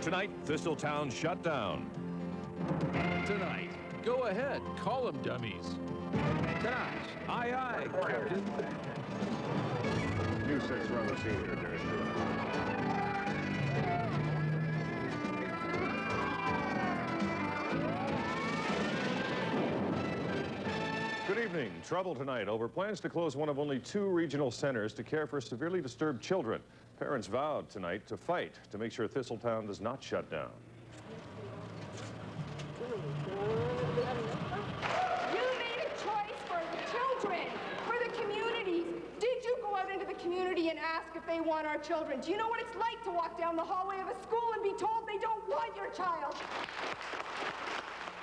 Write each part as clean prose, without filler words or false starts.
Tonight, Thistletown shut down. Tonight, go ahead, call them dummies. Cash. Aye, aye, Captain. New 6 run the scene here, Director. Good evening. Trouble tonight over plans to close one of only 2 regional centers to care for severely disturbed children. Parents vowed tonight to fight to make sure Thistletown does not shut down. You made a choice for the children, for the communities. Did you go out into the community and ask if they want our children? Do you know what it's like to walk down the hallway of a school and be told they don't want your child?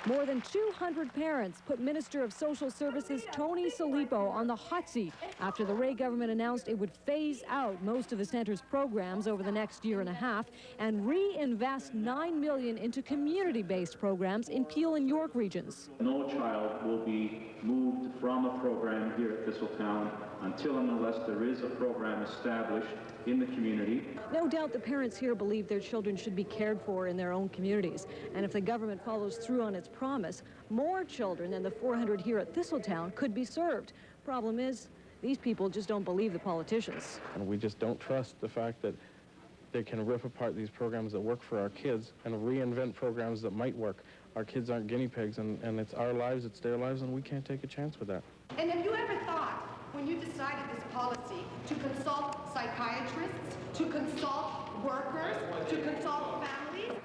More than 200 parents put Minister of Social Services Tony Salipo on the hot seat after the Ray government announced it would phase out most of the center's programs over the next year and a half and reinvest $9 million into community-based programs in Peel and York regions. No child will be moved from a program here at Thistletown until and unless there is a program established in the community. No doubt the parents here believe their children should be cared for in their own communities. And if the government follows through on its promise, more children than the 400 here at Thistletown could be served. Problem is, these people just don't believe the politicians. And we just don't trust the fact that they can rip apart these programs that work for our kids and reinvent programs that might work. Our kids aren't guinea pigs, and it's our lives, it's their lives, and we can't take a chance with that. And have you ever thought, when you decided this policy, to consult psychiatrists, to consult workers, to consult families?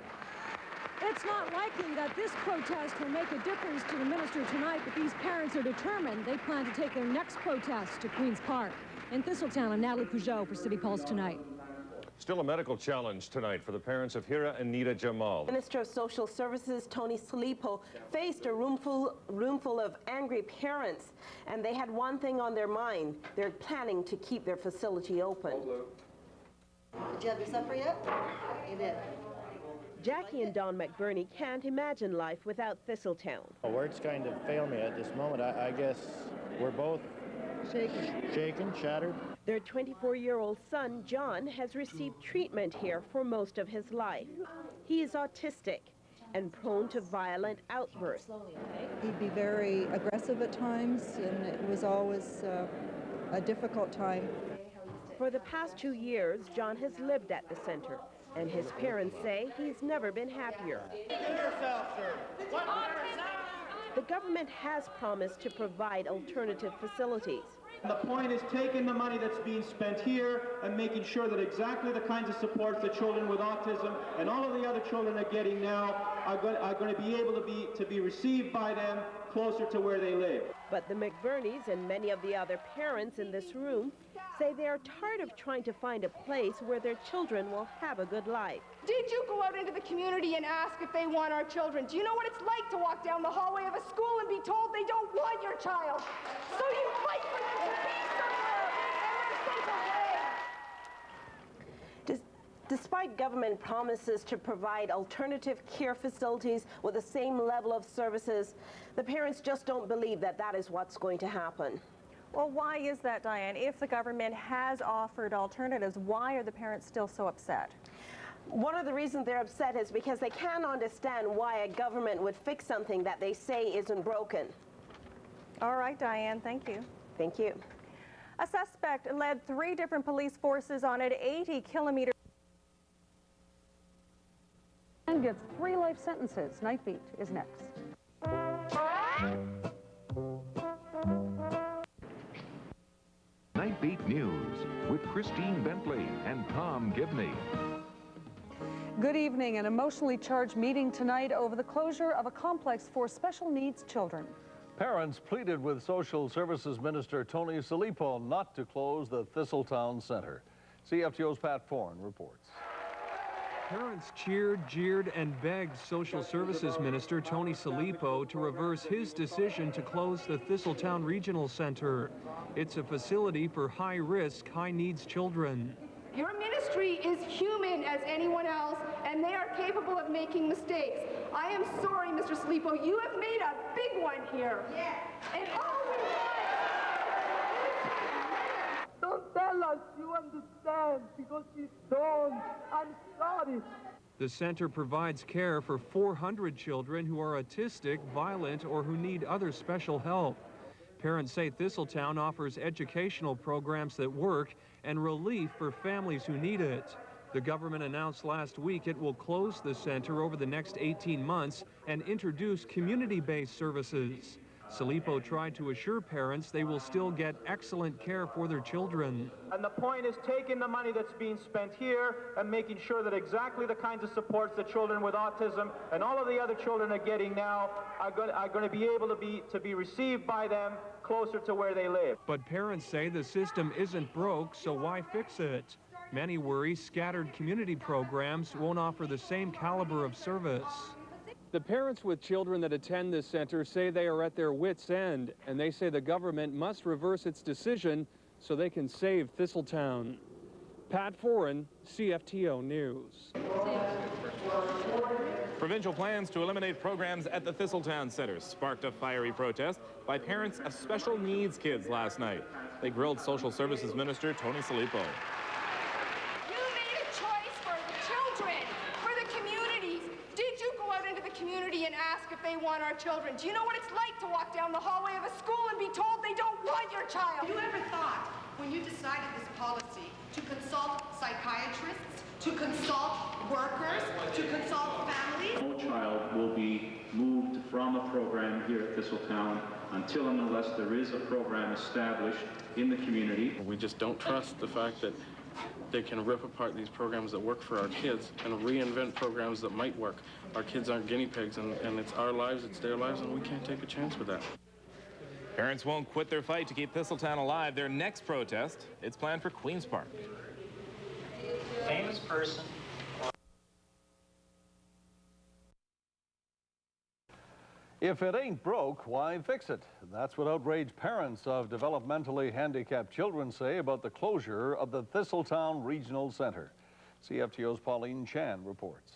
It's not likely that this protest will make a difference to the minister tonight, but these parents are determined. They plan to take their next protest to Queen's Park. In Thistletown, I'm Natalie Peugeot for City Pulse Tonight. Still a medical challenge tonight for the parents of Hira and Nita Jamal. Minister of Social Services Tony Salipo faced a roomful of angry parents, and they had one thing on their mind. They're planning to keep their facility open. Did you have your supper yet? You did. Jackie and Don McBurney can't imagine life without Thistletown. Words kind of fail me at this moment. I guess we're both shaken, shattered. Their 24-year-old son, John, has received treatment here for most of his life. He is autistic and prone to violent outbursts. He'd be very aggressive at times, and it was always a difficult time. For the past 2 years, John has lived at the center, and his parents say he's never been happier. The government has promised to provide alternative facilities. The point is taking the money that's being spent here and making sure that exactly the kinds of supports that children with autism and all of the other children are getting now are going to be able to be received by them closer to where they live. But the McBurneys and many of the other parents in this room say they are tired of trying to find a place where their children will have a good life. Did you go out into the community and ask if they want our children? Do you know what it's like to walk down the hallway of a school and be told they don't want your child? So you fight for them to be somewhere in their simple way. Despite government promises to provide alternative care facilities with the same level of services, the parents just don't believe that that is what's going to happen. Well, why is that, Diane? If the government has offered alternatives, why are the parents still so upset? One of the reasons they're upset is because they can't understand why a government would fix something that they say isn't broken. All right, Diane, thank you. Thank you. A suspect led 3 different police forces on an 80-kilometer And gets 3 life sentences. Night Beat is next. Night Beat News with Christine Bentley and Tom Gibney. Good evening. An emotionally charged meeting tonight over the closure of a complex for special needs children. Parents pleaded with Social Services Minister Tony Salipo not to close the Thistletown Center. CFTO's Pat Foran reports. Parents cheered, jeered, and begged Social Services Minister Tony Salipo to reverse his decision to close the Thistletown Regional Center. It's a facility for high-risk, high-needs children. Your ministry is human as anyone else, and they are capable of making mistakes. I am sorry, Mr. Salipo, you have made a big one here. Yeah. And all we want... Don't tell us you understand, because we don't. I'm sorry. The center provides care for 400 children who are autistic, violent, or who need other special help. Parents say Thistletown offers educational programs that work and relief for families who need it. The government announced last week it will close the center over the next 18 months and introduce community-based services. Salipo tried to assure parents they will still get excellent care for their children. And the point is taking the money that's being spent here and making sure that exactly the kinds of supports that children with autism and all of the other children are getting now are going to be able to be received by them closer to where they live. But parents say the system isn't broke, so why fix it? Many worry scattered community programs won't offer the same caliber of service. The parents with children that attend this center say they are at their wits' end, and they say the government must reverse its decision so they can save Thistletown. Pat Foran, CFTO News. Provincial plans to eliminate programs at the Thistletown Center sparked a fiery protest by parents of special needs kids last night. They grilled Social Services Minister Tony Salipo. You made a choice for children, for the communities. Did you go out into the community and ask if they want our children? Do you know what it's like to walk down the hallway of a school and be told they don't want your child? Have you ever thought, when you decided this policy, to consult psychiatrists, to consult workers, to consult families? No child will be moved from a program here at Thistletown until and unless there is a program established in the community. We just don't trust the fact that they can rip apart these programs that work for our kids and reinvent programs that might work. Our kids aren't guinea pigs, and it's our lives, it's their lives, and we can't take a chance with that. Parents won't quit their fight to keep Thistletown alive. Their next protest, it's planned for Queen's Park. Famous person. If it ain't broke, why fix it? That's what outraged parents of developmentally handicapped children say about the closure of the Thistletown Regional Center. CFTO's Pauline Chan reports.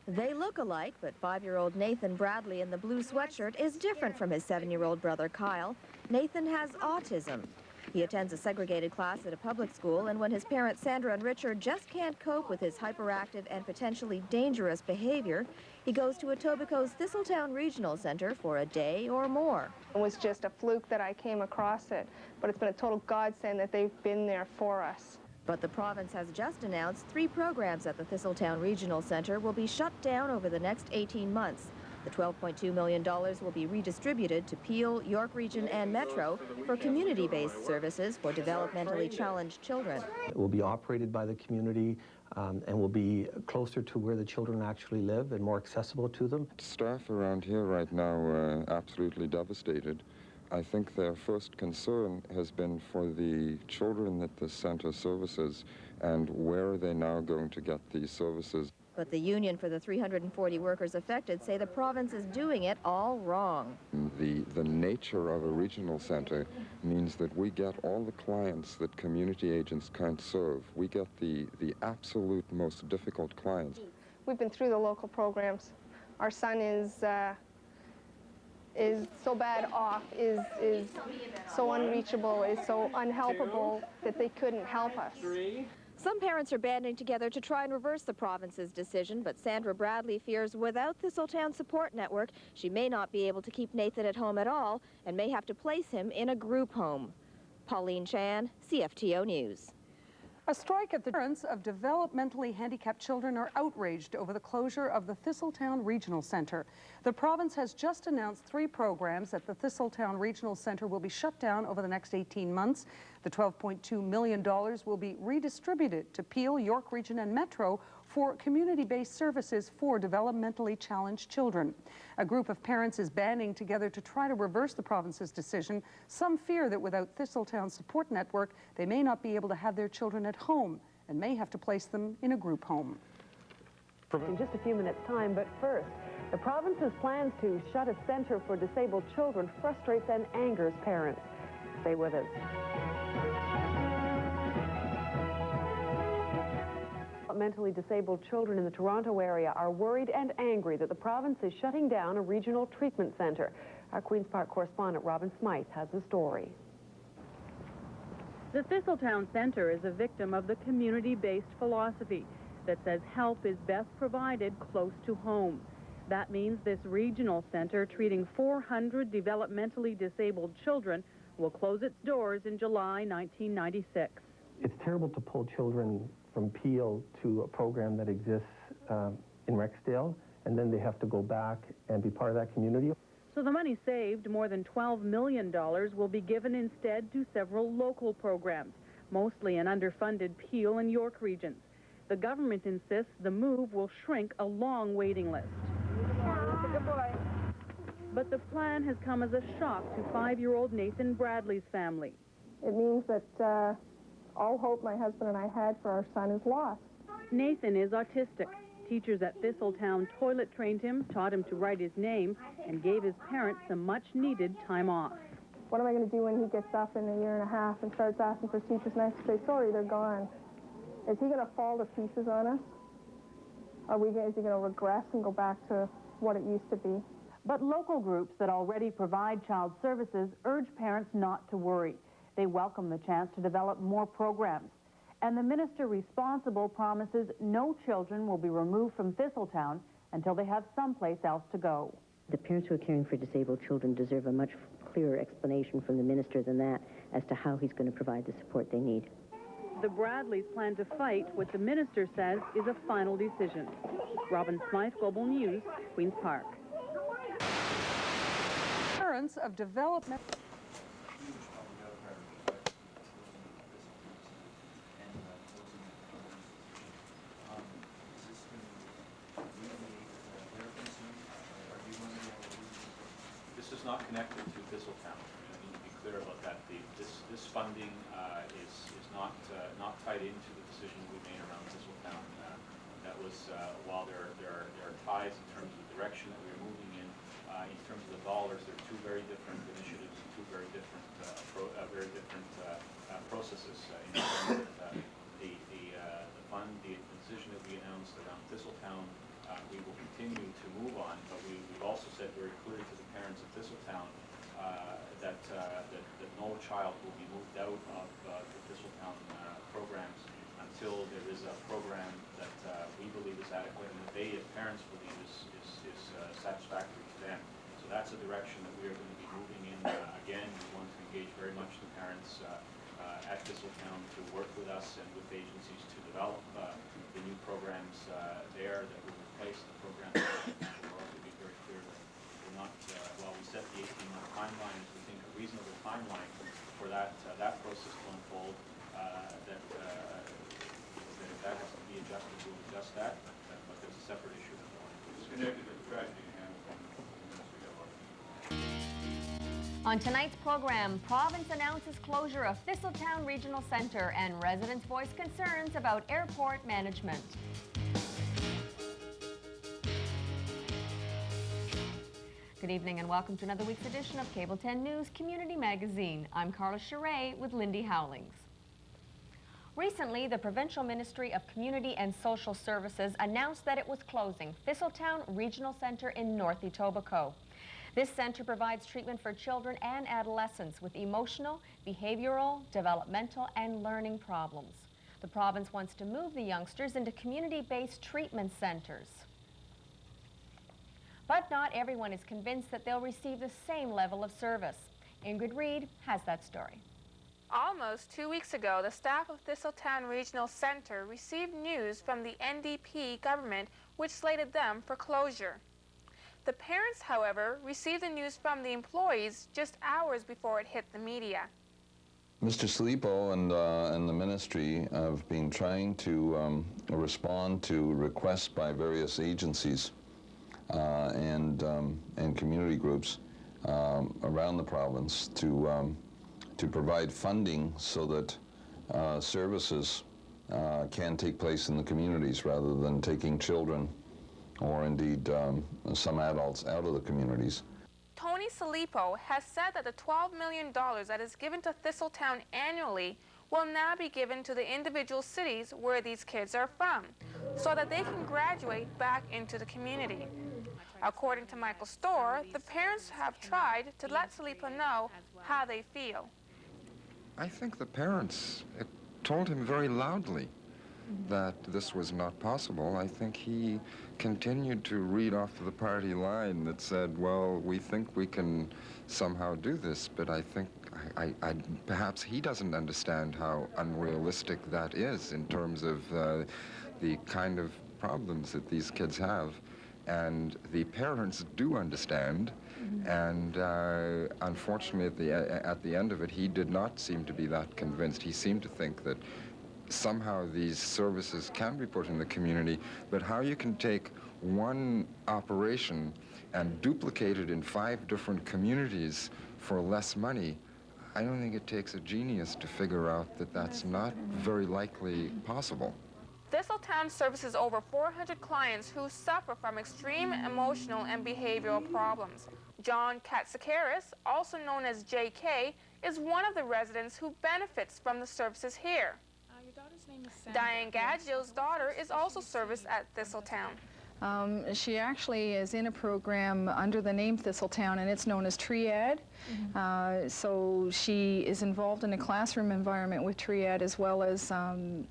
They look alike, but 5-year-old Nathan Bradley in the blue sweatshirt is different from his 7-year-old brother Kyle. Nathan has autism. He attends a segregated class at a public school, and when his parents Sandra and Richard just can't cope with his hyperactive and potentially dangerous behavior, he goes to Etobicoke's Thistletown Regional Center for a day or more. It was just a fluke that I came across it, but it's been a total godsend that they've been there for us. But the province has just announced 3 programs at the Thistletown Regional Center will be shut down over the next 18 months. The $12.2 million will be redistributed to Peel, York Region, and Metro for community-based services for developmentally challenged children. It will be operated by the community and will be closer to where the children actually live and more accessible to them. Staff around here right now are absolutely devastated. I think their first concern has been for the children that the center services and where are they now going to get these services. But the union for the 340 workers affected say the province is doing it all wrong. The nature of a regional center means that we get all the clients that community agents can't serve. We get the absolute most difficult clients. We've been through the local programs. Our son is so bad off, is so unreachable, is so unhelpable that they couldn't help us. Some parents are banding together to try and reverse the province's decision, but Sandra Bradley fears without Thistletown Support Network, she may not be able to keep Nathan at home at all and may have to place him in a group home. Pauline Chan, CFTO News. A strike at the parents of developmentally handicapped children are outraged over the closure of the Thistletown Regional Center. The province has just announced 3 programs at the Thistletown Regional Center will be shut down over the next 18 months. The $12.2 million will be redistributed to Peel, York Region, and Metro for community-based services for developmentally challenged children. A group of parents is banding together to try to reverse the province's decision. Some fear that without Thistletown Support Network, they may not be able to have their children at home and may have to place them in a group home. In just a few minutes' time, but first, the province's plans to shut a center for disabled children frustrates and angers parents. Stay with us. Mentally disabled children in the Toronto area are worried and angry that the province is shutting down a regional treatment center. Our Queen's Park correspondent Robin Smythe has the story. The Thistletown Center is a victim of the community-based philosophy. that says help is best provided close to home. That means this regional center treating 400 developmentally disabled children will close its doors in July 1996. It's terrible to pull children from Peel to a program that exists in Rexdale, and then they have to go back and be part of that community. So the money saved, more than $12 million, will be given instead to several local programs, mostly in underfunded Peel and York regions. The government insists the move will shrink a long waiting list. Good boy. But the plan has come as a shock to 5-year-old Nathan Bradley's family. It means that all hope my husband and I had for our son is lost. Nathan is autistic. Teachers at Thistletown toilet trained him, taught him to write his name, and gave his parents some much-needed time off. What am I going to do when he gets up in a year and a half and starts asking for teachers and I have to say, sorry, they're gone? Is he going to fall to pieces on us? Is he going to regress and go back to what it used to be? But local groups that already provide child services urge parents not to worry. They welcome the chance to develop more programs. And the minister responsible promises no children will be removed from Thistletown until they have someplace else to go. The parents who are caring for disabled children deserve a much clearer explanation from the minister than that as to how he's going to provide the support they need. The Bradleys plan to fight what the minister says is a final decision. Robin Smythe, Global News, Queen's Park. Parents of development. This is not connected to Thistletown. I need to be clear about that. This funding is not tied into the decision we made around Thistletown. That was while there are ties in terms of the direction that we are moving in terms of the dollars, they're two very different initiatives, two very different processes. The fund, the decision that we announced around Thistletown, we will continue to move on, but we've also said very clearly to the parents of Thistletown that no child will be moved out of the Thistletown programs until there is a program that we believe is adequate and that they, as parents, believe is satisfactory to them. So that's a direction that we are going to be moving in. Again, we want to engage very much the parents at Thistletown to work with us and with agencies to develop the new programs there that will replace the programs. We'll also be very clear that we're not, while we set the 18-month timeline, as we think a reasonable timeline for that process to unfold, that if that has to be adjusted, we'll adjust that, but there's a separate issue that we'll it's connected with the tragedy. On tonight's program, province announces closure of Thistletown Regional Centre and residents voice concerns about airport management. Good evening and welcome to another week's edition of Cable 10 News Community Magazine. I'm Carla Charest with Lindy Howlings. Recently, the Provincial Ministry of Community and Social Services announced that it was closing Thistletown Regional Centre in North Etobicoke. This centre provides treatment for children and adolescents with emotional, behavioral, developmental, and learning problems. The province wants to move the youngsters into community-based treatment centres. But not everyone is convinced that they'll receive the same level of service. Ingrid Reed has that story. Almost 2 weeks ago, the staff of Thistletown Regional Centre received news from the NDP government which slated them for closure. The parents, however, received the news from the employees just hours before it hit the media. Mr. Salipo and the ministry have been trying to respond to requests by various agencies and community groups around the province to provide funding so that services can take place in the communities rather than taking children or indeed some adults out of the communities. Tony Salipo has said that the $12 million that is given to Thistletown annually will now be given to the individual cities where these kids are from, so that they can graduate back into the community. According to Michael Storr, the parents have tried to let Salipo know how they feel. I think the parents told him very loudly that this was not possible, I think he continued to read off the party line that said, well, we think we can somehow do this, but I think perhaps he doesn't understand how unrealistic that is in terms of the kind of problems that these kids have. And the parents do understand, and unfortunately at the end of it, he did not seem to be that convinced. He seemed to think that somehow these services can be put in the community, but how you can take one operation and duplicate it in 5 different communities for less money, I don't think it takes a genius to figure out that that's not very likely possible. Thistletown services over 400 clients who suffer from extreme emotional and behavioral problems. John Katsikaris, also known as JK, is one of the residents who benefits from the services here. Your daughter's name is Sandra. Diane Gaggio's daughter is also serviced at Thistletown. She actually is in a program under the name Thistletown, and it's known as Triad. So she is involved in a classroom environment with Triad, as well as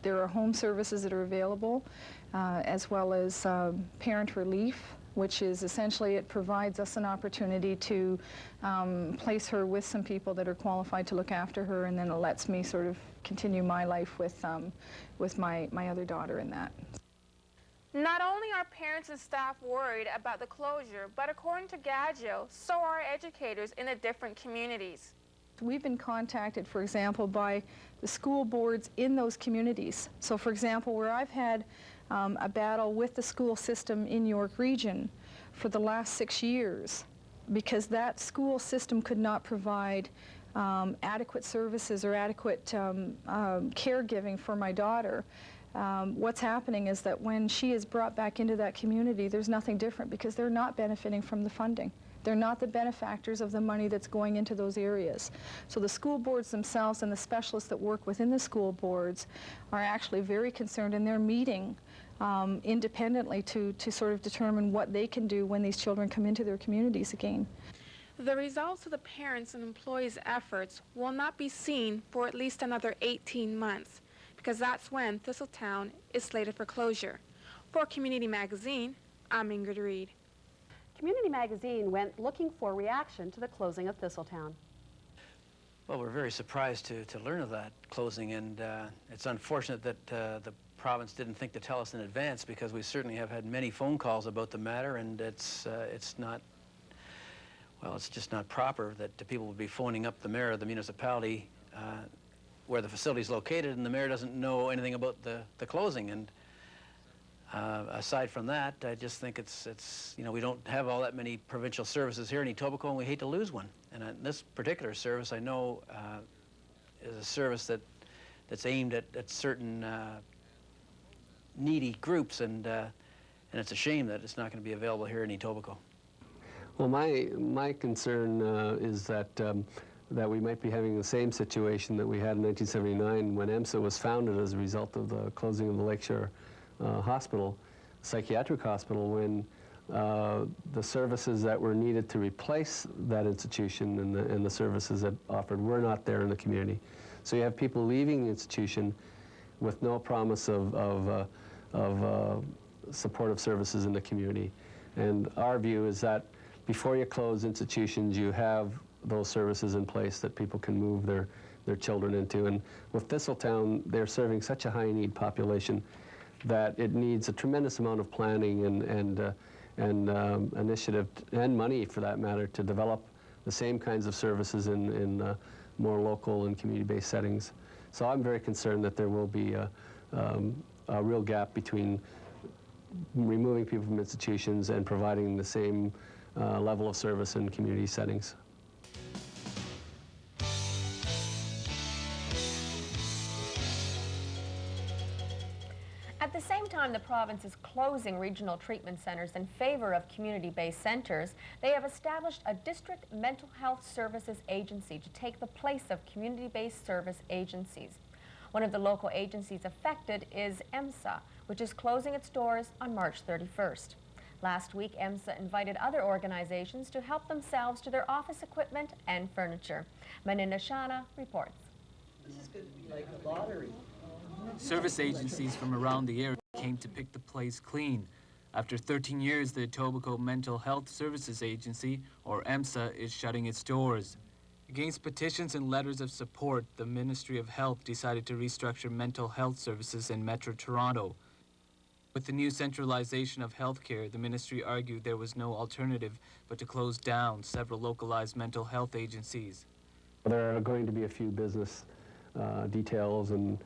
there are home services that are available, as well as parent relief, which is essentially it provides us an opportunity to place her with some people that are qualified to look after her, and then it lets me sort of continue my life with my other daughter in that. Not only are parents and staff worried about the closure, but according to Gaggio, so are educators in the different communities. We've been contacted, for example, by the school boards in those communities. So, for example, where I've had a battle with the school system in York Region for the last 6 years, because that school system could not provide adequate services or adequate caregiving for my daughter. What's happening is that when she is brought back into that community, there's nothing different because they're not benefiting from the funding. They're not the benefactors of the money that's going into those areas. So the school boards themselves and the specialists that work within the school boards are actually very concerned, and they're meeting independently to sort of determine what they can do when these children come into their communities again. The results of the parents' and employees' efforts will not be seen for at least another 18 months, because that's when Thistletown is slated for closure. For Community Magazine, I'm Ingrid Reed. Community Magazine went looking for reaction to the closing of Thistletown. Well, we're very surprised to learn of that closing, and it's unfortunate that the province didn't think to tell us in advance, because we certainly have had many phone calls about the matter, and it's not, well, it's just not proper that the people would be phoning up the mayor of the municipality where the facility is located, and the mayor doesn't know anything about the closing. And aside from that, I just think it's you know, we don't have all that many provincial services here in Etobicoke, and we hate to lose one. And this particular service, I know, is a service that's aimed at certain needy groups, and it's a shame that it's not going to be available here in Etobicoke. Well, my concern is that we might be having the same situation that we had in 1979 when EMSA was founded as a result of the closing of the Lakeshore Hospital, psychiatric hospital, when the services that were needed to replace that institution and the services that offered were not there in the community. So you have people leaving the institution with no promise of supportive services in the community. And our view is that before you close institutions, you have those services in place that people can move their children into. And with Thistletown, they're serving such a high-need population that it needs a tremendous amount of planning and initiative and money, for that matter, to develop the same kinds of services in more local and community-based settings. So I'm very concerned that there will be a real gap between removing people from institutions and providing the same level of service in community settings. At the same time the province is closing regional treatment centers in favor of community-based centers, they have established a district mental health services agency to take the place of community-based service agencies. One of the local agencies affected is EMSA, which is closing its doors on March 31st. Last week, EMSA invited other organizations to help themselves to their office equipment and furniture. Maninda Shana reports. This is going to be like a lottery. Service agencies from around the area came to pick the place clean. After 13 years, the Etobicoke Mental Health Services Agency, or EMSA, is shutting its doors. Against petitions and letters of support, the Ministry of Health decided to restructure mental health services in Metro Toronto. With the new centralization of healthcare, the ministry argued there was no alternative but to close down several localized mental health agencies. There are going to be a few business details and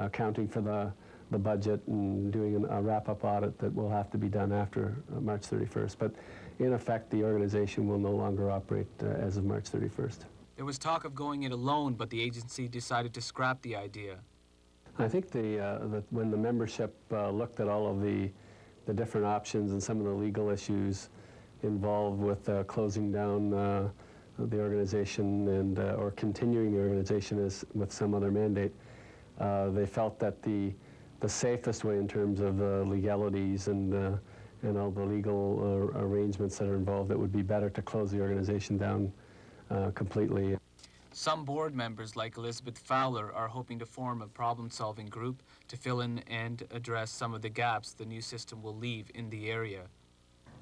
accounting for the budget and doing a wrap-up audit that will have to be done after March 31st. But in effect, the organization will no longer operate as of March 31st. There was talk of going it alone, but the agency decided to scrap the idea. I think that when the membership looked at all of the different options and some of the legal issues involved with closing down the organization and or continuing the organization with some other mandate, they felt that the safest way in terms of the legalities and all the legal arrangements that are involved, it would be better to close the organization down completely. Some board members, like Elizabeth Fowler, are hoping to form a problem-solving group to fill in and address some of the gaps the new system will leave in the area.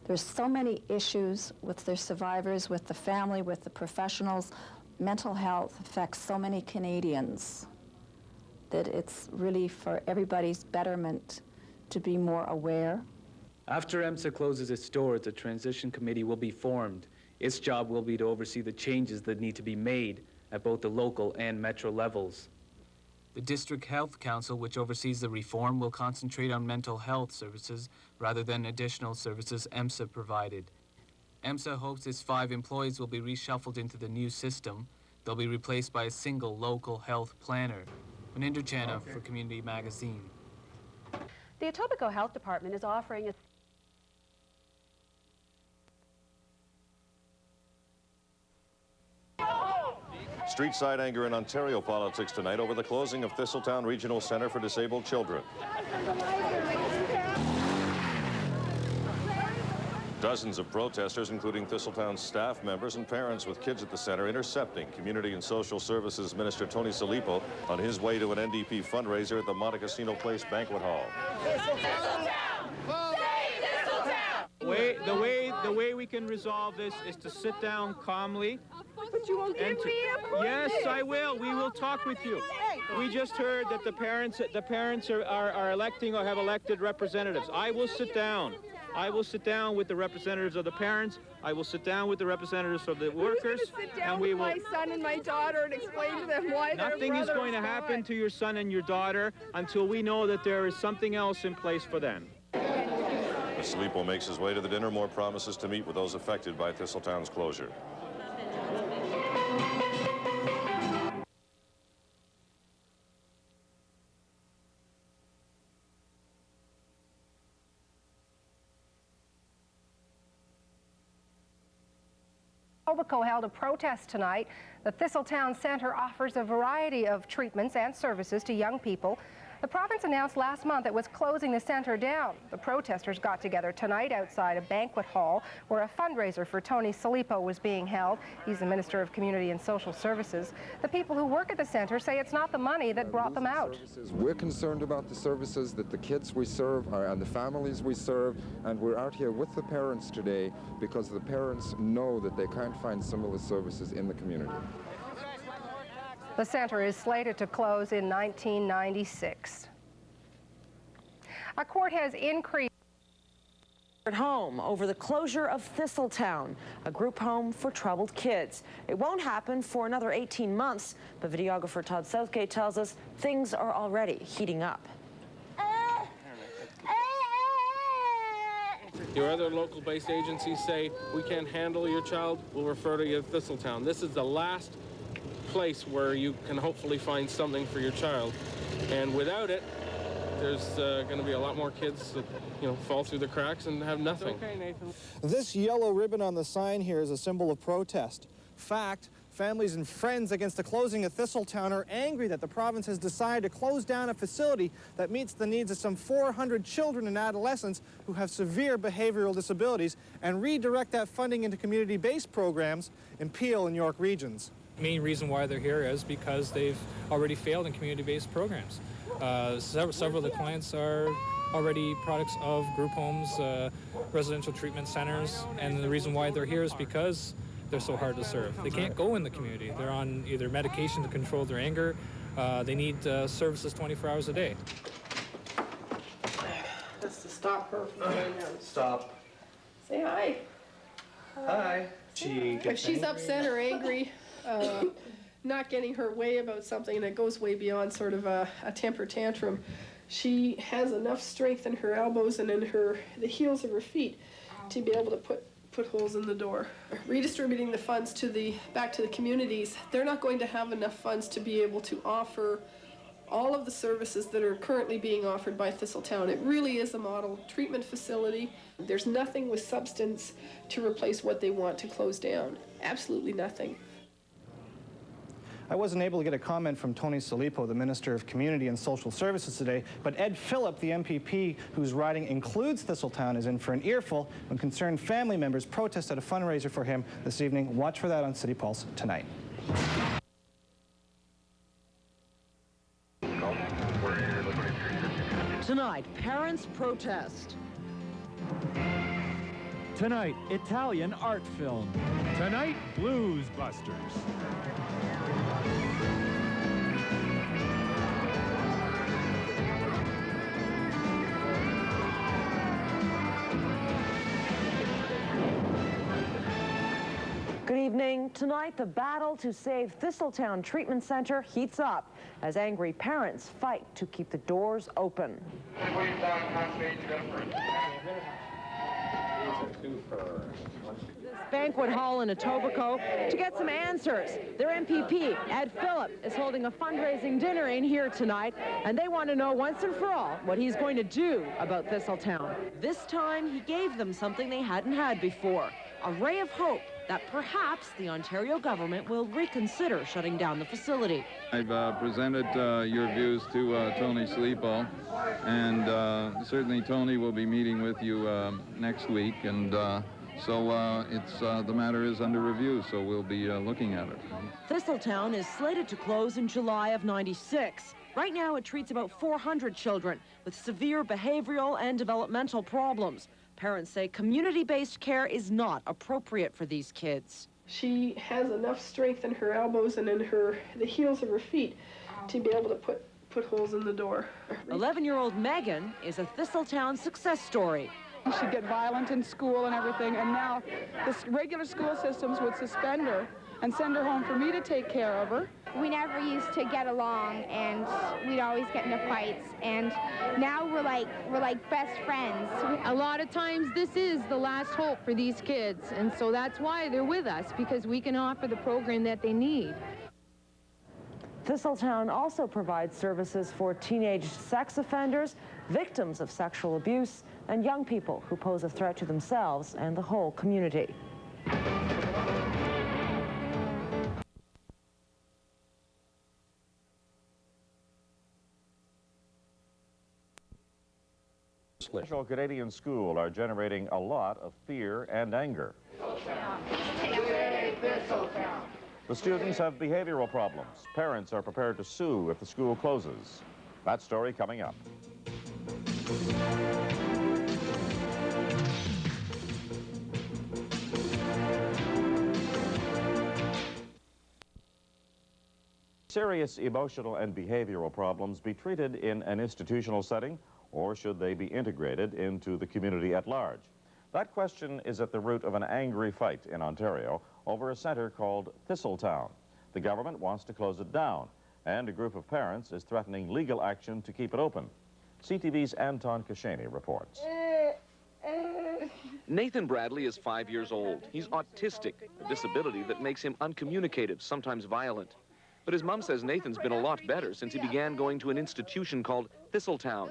There's so many issues with the survivors, with the family, with the professionals. Mental health affects so many Canadians that it's really for everybody's betterment to be more aware. After EMSA closes its doors, a transition committee will be formed. Its job will be to oversee the changes that need to be made at both the local and metro levels. The District Health Council, which oversees the reform, will concentrate on mental health services rather than additional services EMSA provided. EMSA hopes its 5 employees will be reshuffled into the new system. They'll be replaced by a single local health planner. Maninder Chana for Community Magazine. The Etobicoke Health Department is offering a Street-side anger in Ontario politics tonight over the closing of Thistletown Regional Centre for Disabled Children. Dozens of protesters, including Thistletown staff members and parents with kids at the centre, intercepting Community and Social Services Minister Tony Salipo on his way to an NDP fundraiser at the Montecasino Place Banquet Hall. The way we can resolve this is to sit down calmly. But you won't get reappointed. Yes, I will. We will talk with you. We just heard that the parents are electing or have elected representatives. I will sit down. I will sit down with the representatives of the parents. I will sit down with the representatives of the workers. Sit down with my son and my daughter and explain to them why nothing is going to happen to your son and your daughter until we know that there is something else in place for them. As Salipo makes his way to the dinner, more promises to meet with those affected by Thistletown's closure. Etobicoke held a protest tonight. The Thistletown Centre offers a variety of treatments and services to young people. The province announced last month it was closing the centre down. The protesters got together tonight outside a banquet hall where a fundraiser for Tony Salipo was being held. He's the Minister of Community and Social Services. The people who work at the centre say it's not the money that brought them out. We're concerned about the services that the kids we serve and the families we serve, and we're out here with the parents today because the parents know that they can't find similar services in the community. The centre is slated to close in 1996. A court has increased at home over the closure of Thistletown, a group home for troubled kids. It won't happen for another 18 months, but videographer Todd Southgate tells us things are already heating up. Your other local-based agencies say, we can't handle your child, we'll refer to you to Thistletown. This is the last place where you can hopefully find something for your child, and without it there's going to be a lot more kids that fall through the cracks and have nothing. Okay, Nathan. This yellow ribbon on the sign here is a symbol of protest. Fact, families and friends against the closing of Thistletown are angry that the province has decided to close down a facility that meets the needs of some 400 children and adolescents who have severe behavioral disabilities and redirect that funding into community-based programs in Peel and York regions. Main reason why they're here is because they've already failed in community-based programs. Several of the clients are already products of group homes, residential treatment centers, and the reason why they're here is because they're so hard to serve. They can't go in the community. They're on either medication to control their anger. They need services 24 hours a day. Just to stop her from going down. Stop. Say hi. Hi. If she's upset or angry, not getting her way about something, and it goes way beyond sort of a temper tantrum, she has enough strength in her elbows and in the heels of her feet to be able to put holes in the door. Redistributing the funds back to the communities, they're not going to have enough funds to be able to offer all of the services that are currently being offered by Thistletown. It really is a model treatment facility. There's nothing with substance to replace what they want to close down. Absolutely nothing. I wasn't able to get a comment from Tony Salipo, the Minister of Community and Social Services today, but Ed Phillip, the MPP whose riding includes Thistletown, is in for an earful when concerned family members protest at a fundraiser for him this evening. Watch for that on City Pulse tonight. Tonight, parents protest. Tonight, Italian art film. Tonight, Blues Busters. Good evening. Tonight, the battle to save Thistletown Treatment Center heats up as angry parents fight to keep the doors open. Banquet hall in Etobicoke to get some answers. Their MPP, Ed Phillip, is holding a fundraising dinner in here tonight, and they want to know once and for all what he's going to do about Thistletown. This time, he gave them something they hadn't had before, a ray of hope that perhaps the Ontario government will reconsider shutting down the facility. I've presented your views to Tony Salipo, and certainly Tony will be meeting with you next week, and so the matter is under review, so we'll be looking at it. Thistletown is slated to close in July of '96. Right now, it treats about 400 children with severe behavioral and developmental problems. Parents say community-based care is not appropriate for these kids. She has enough strength in her elbows and in the heels of her feet to be able to put holes in the door. 11-year-old Megan is a Thistletown success story. She'd get violent in school and everything, and now the regular school systems would suspend her and send her home for me to take care of her. We never used to get along, and we'd always get into fights, and now we're like best friends. A lot of times this is the last hope for these kids, and so that's why they're with us, because we can offer the program that they need. Thistletown also provides services for teenage sex offenders, victims of sexual abuse, and young people who pose a threat to themselves and the whole community. Central Canadian School are generating a lot of fear and anger. The students have behavioral problems. Parents are prepared to sue if the school closes. That story coming up. Serious emotional and behavioral problems be treated in an institutional setting, or should they be integrated into the community at large? That question is at the root of an angry fight in Ontario over a centre called Thistletown. The government wants to close it down, and a group of parents is threatening legal action to keep it open. CTV's Anton Kashani reports. Nathan Bradley is 5 years old. He's autistic, a disability that makes him uncommunicative, sometimes violent. But his mom says Nathan's been a lot better since he began going to an institution called Thistletown.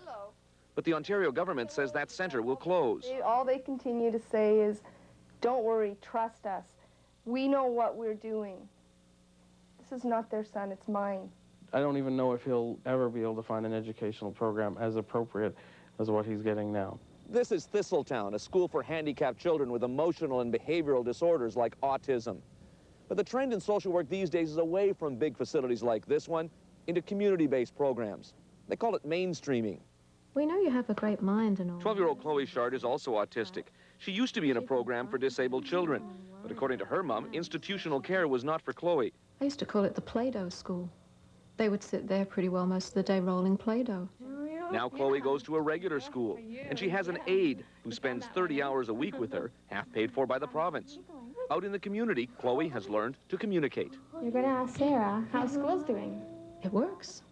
But the Ontario government says that centre will close. All they continue to say is, don't worry, trust us. We know what we're doing. This is not their son, it's mine. I don't even know if he'll ever be able to find an educational program as appropriate as what he's getting now. This is Thistletown, a school for handicapped children with emotional and behavioral disorders like autism. But the trend in social work these days is away from big facilities like this one into community-based programs. They call it mainstreaming. We know you have a great mind and all. 12-year-old Chloe Shard is also autistic. She used to be in a program for disabled children, but according to her mom, institutional care was not for Chloe. I used to call it the Play-Doh school. They would sit there pretty well most of the day rolling Play-Doh. Now Chloe goes to a regular school, and she has an aide who spends 30 hours a week with her, half paid for by the province. Out in the community, Chloe has learned to communicate. You're going to ask Sarah how school's doing. It works.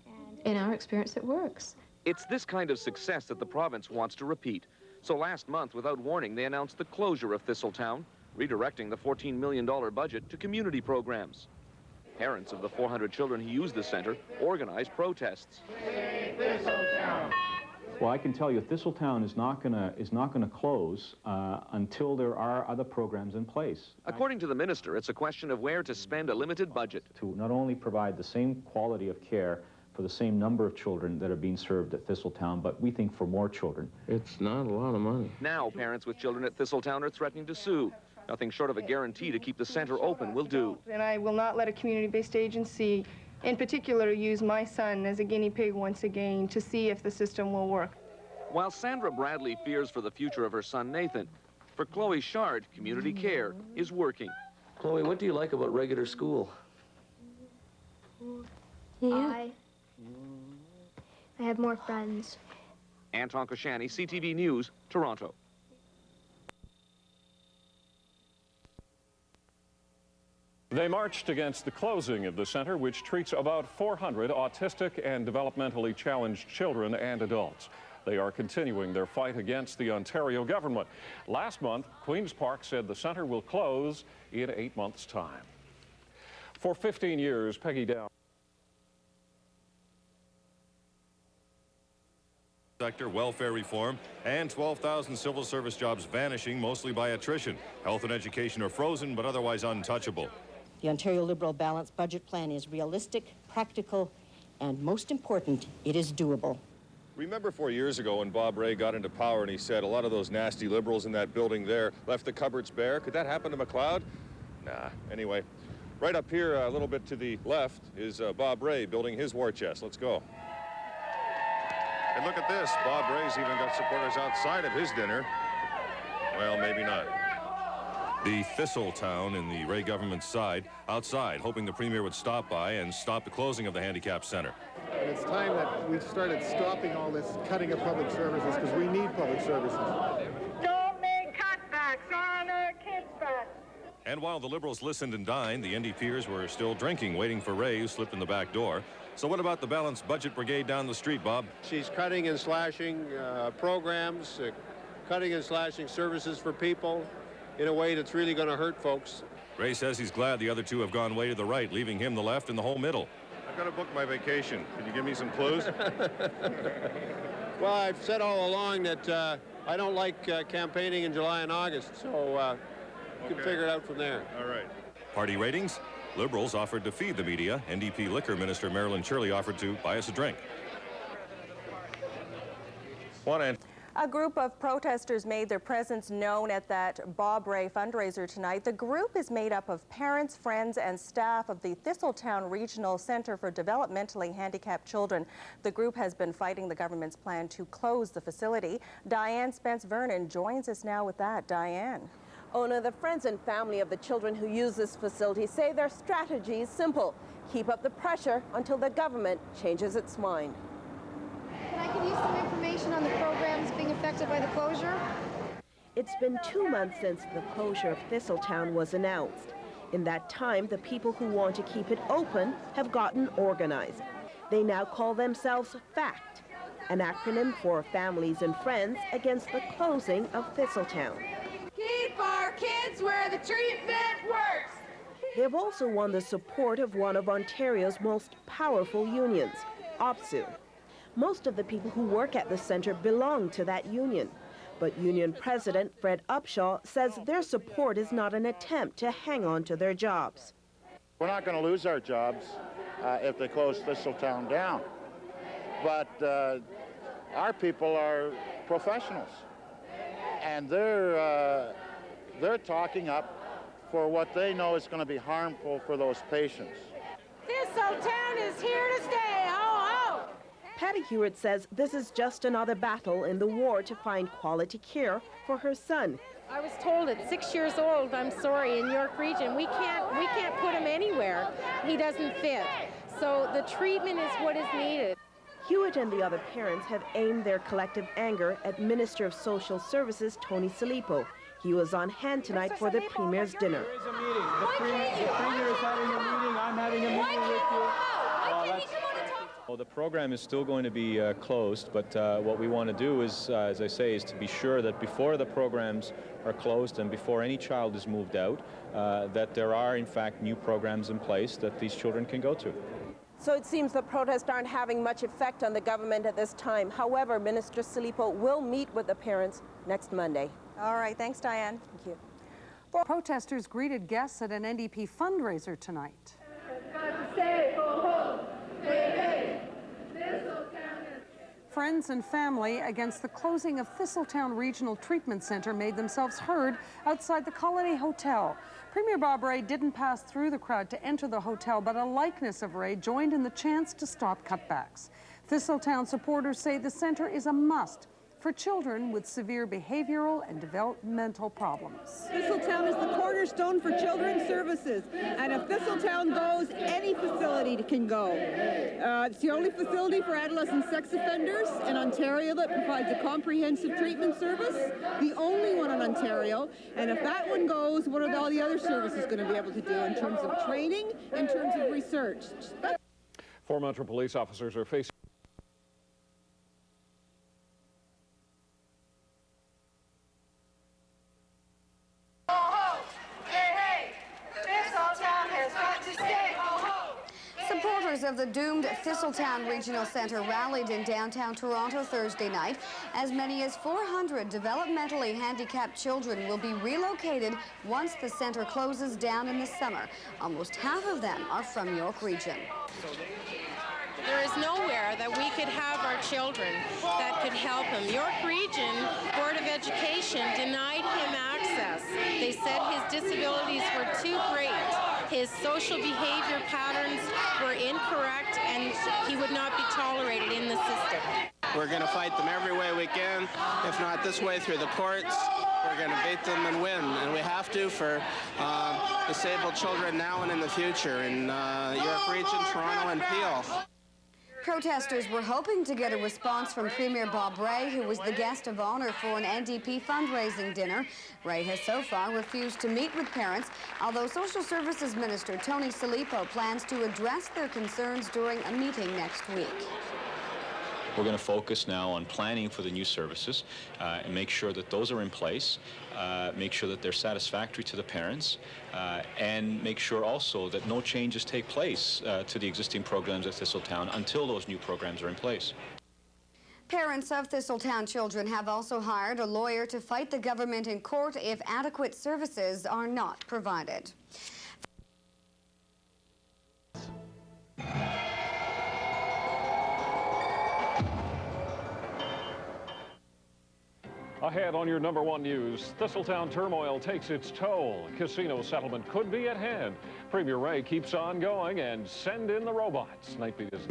In our experience, it works. It's this kind of success that the province wants to repeat. So last month, without warning, they announced the closure of Thistletown, redirecting the $14 million budget to community programs. Parents of the 400 children who use the center organized protests. Well, I can tell you, Thistletown is not going to close until there are other programs in place. According to the minister, it's a question of where to spend a limited budget. To not only provide the same quality of care for the same number of children that are being served at Thistletown, but we think for more children. It's not a lot of money. Now, parents with children at Thistletown are threatening to sue. Nothing short of a guarantee to keep the center open will do. And I will not let a community-based agency, in particular, use my son as a guinea pig once again to see if the system will work. While Sandra Bradley fears for the future of her son Nathan, for Chloe Shard, community care is working. Chloe, what do you like about regular school? Yeah. I have more friends. Anton Koshani, CTV News, Toronto. They marched against the closing of the center, which treats about 400 autistic and developmentally challenged children and adults. They are continuing their fight against the Ontario government. Last month, Queen's Park said the center will close in 8 months' time. For 15 years, Peggy Dow. Sector, welfare reform, and 12,000 civil service jobs vanishing, mostly by attrition. Health and education are frozen, but otherwise untouchable. The Ontario Liberal Balanced Budget Plan is realistic, practical, and most important, it is doable. Remember 4 years ago when Bob Ray got into power and he said a lot of those nasty Liberals in that building there left the cupboards bare? Could that happen to McLeod? Nah. Anyway, right up here a little bit to the left is Bob Ray building his war chest. Let's go. And look at this. Bob Ray's even got supporters outside of his dinner. Well, maybe not. The Thistletown in the Ray government's side, outside, hoping the Premier would stop by and stop the closing of the handicap center. And it's time that we started stopping all this cutting of public services, because we need public services. Don't make cutbacks on our kids' back. And while the Liberals listened and dined, the NDPers were still drinking, waiting for Ray, who slipped in the back door. So what about the balanced budget brigade down the street, Bob? She's cutting and slashing programs, cutting and slashing services for people in a way that's really going to hurt folks. Ray says he's glad the other two have gone way to the right, leaving him the left and the whole middle. I've got to book my vacation. Can you give me some clues? Well, I've said all along that I don't like campaigning in July and August, so you can figure it out from there. All right. Party ratings? Liberals offered to feed the media. NDP Liquor Minister Marilyn Shirley offered to buy us a drink. A group of protesters made their presence known at that Bob Ray fundraiser tonight. The group is made up of parents, friends, and staff of the Thistletown Regional Centre for Developmentally Handicapped Children. The group has been fighting the government's plan to close the facility. Diane Spence-Vernon joins us now with that. Diane. Ona, the friends and family of the children who use this facility say their strategy is simple. Keep up the pressure until the government changes its mind. Can I give you some information on the programs being affected by the closure? It's been 2 months since the closure of Thistletown was announced. In that time, the people who want to keep it open have gotten organized. They now call themselves FACT, an acronym for Families and Friends Against the Closing of Thistletown. Keep our kids where the treatment works. They've also won the support of one of Ontario's most powerful unions, OPSU. Most of the people who work at the centre belong to that union. But union president Fred Upshaw says their support is not an attempt to hang on to their jobs. We're not going to lose our jobs if they close Thistletown down. But our people are professionals. And they're talking up for what they know is going to be harmful for those patients. Thistletown is here to stay. Ho, ho! Patty Hewitt says this is just another battle in the war to find quality care for her son. I was told at 6 years old, I'm sorry, in York Region, we can't put him anywhere. He doesn't fit. So the treatment is what is needed. Hewitt and the other parents have aimed their collective anger at Minister of Social Services Tony Salipo. He was on hand tonight for the Premier's dinner. There is a meeting. The Premier is having a meeting. I'm having a meeting with you. Well, the program is still going to be closed, but what we want to do is, as I say, is to be sure that before the programs are closed and before any child is moved out, that there are, in fact, new programs in place that these children can go to. So it seems the protests aren't having much effect on the government at this time. However, Minister Salipo will meet with the parents next Monday. All right, thanks, Diane. Thank you. Protesters greeted guests at an NDP fundraiser tonight. Friends and family against the closing of Thistletown Regional Treatment Center made themselves heard outside the Colony Hotel. Premier Bob Rae didn't pass through the crowd to enter the hotel, but a likeness of Rae joined in the chants to stop cutbacks. Thistletown supporters say the center is a must for children with severe behavioral and developmental problems. Thistletown is the cornerstone for children's services, and if Thistletown goes, any facility can go. It's the only facility for adolescent sex offenders in Ontario that provides a comprehensive treatment service, the only one in Ontario, and if that one goes, what are all the other services going to be able to do in terms of training, in terms of research? 4 Metro police officers are facing Supporters of the doomed Thistletown Regional Centre rallied in downtown Toronto Thursday night. As many as 400 developmentally handicapped children will be relocated once the centre closes down in the summer. Almost half of them are from York Region. There is nowhere that we could have our children that could help him. York Region Board of Education denied him access. They said his disabilities were too great. His social behavior patterns were incorrect, and he would not be tolerated in the system. We're going to fight them every way we can, if not this way through the courts. We're going to beat them and win, and we have to for disabled children now and in the future in York Region, Toronto, and Peel. Protesters were hoping to get a response from Premier Bob Rae, who was the guest of honor for an NDP fundraising dinner. Rae has so far refused to meet with parents, although Social Services Minister Tony Salipo plans to address their concerns during a meeting next week. We're going to focus now on planning for the new services and make sure that those are in place, make sure that they're satisfactory to the parents, and make sure also that no changes take place to the existing programs at Thistletown until those new programs are in place. Parents of Thistletown children have also hired a lawyer to fight the government in court if adequate services are not provided. Ahead on your #1 news, Thistletown turmoil takes its toll. Casino settlement could be at hand. Premier Rae keeps on going and send in the robots. Nightbeat is...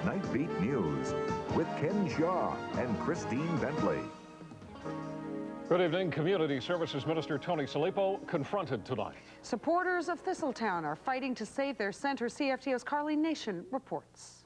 Nightbeat News with Ken Shaw and Christine Bentley. Good evening. Community Services Minister Tony Salipo confronted tonight. Supporters of Thistletown are fighting to save their centre. CFTO's Carly Nation reports.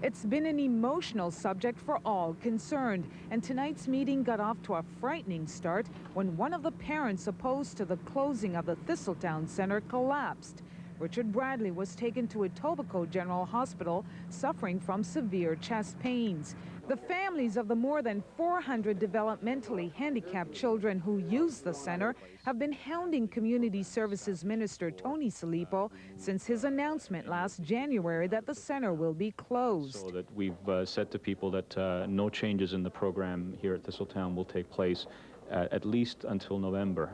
It's been an emotional subject for all concerned, and tonight's meeting got off to a frightening start when one of the parents opposed to the closing of the Thistletown Centre collapsed. Richard Bradley was taken to Etobicoke General Hospital suffering from severe chest pains. The families of the more than 400 developmentally handicapped children who use the center have been hounding Community Services Minister Tony Salipo since his announcement last January that the center will be closed. So that we've said to people that no changes in the program here at Thistletown will take place at least until November,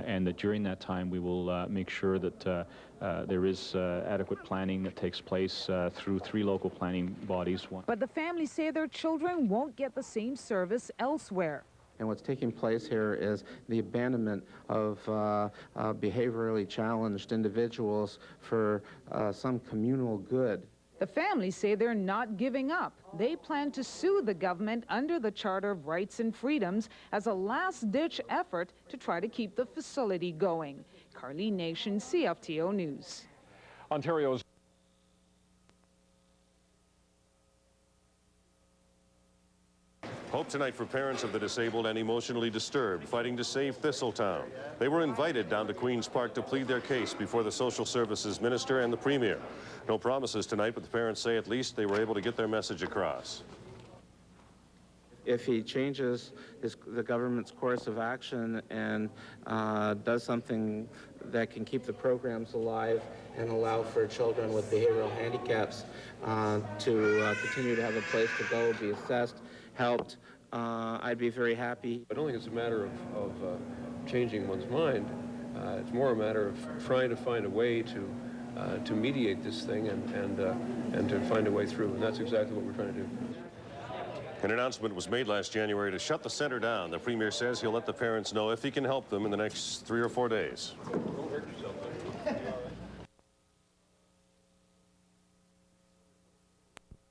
and that during that time we will make sure that there is adequate planning that takes place through 3 local planning bodies. But the families say their children won't get the same service elsewhere. And what's taking place here is the abandonment of behaviorally challenged individuals for some communal good. The families say they're not giving up. They plan to sue the government under the Charter of Rights and Freedoms as a last-ditch effort to try to keep the facility going. Carleen Nation, CFTO News. Ontario's Hope tonight for parents of the disabled and emotionally disturbed fighting to save Thistletown. They were invited down to Queen's Park to plead their case before the Social Services Minister and the Premier. No promises tonight, but the parents say at least they were able to get their message across. If he changes the government's course of action and does something that can keep the programs alive and allow for children with behavioral handicaps to continue to have a place to go, be assessed, helped, I'd be very happy. I don't think it's a matter of changing one's mind. It's more a matter of trying to find a way to mediate this thing and to find a way through, and that's exactly what we're trying to do. An announcement was made last January to shut the center down. The Premier says he'll let the parents know if he can help them in the next 3 or 4 days. Don't hurt yourself.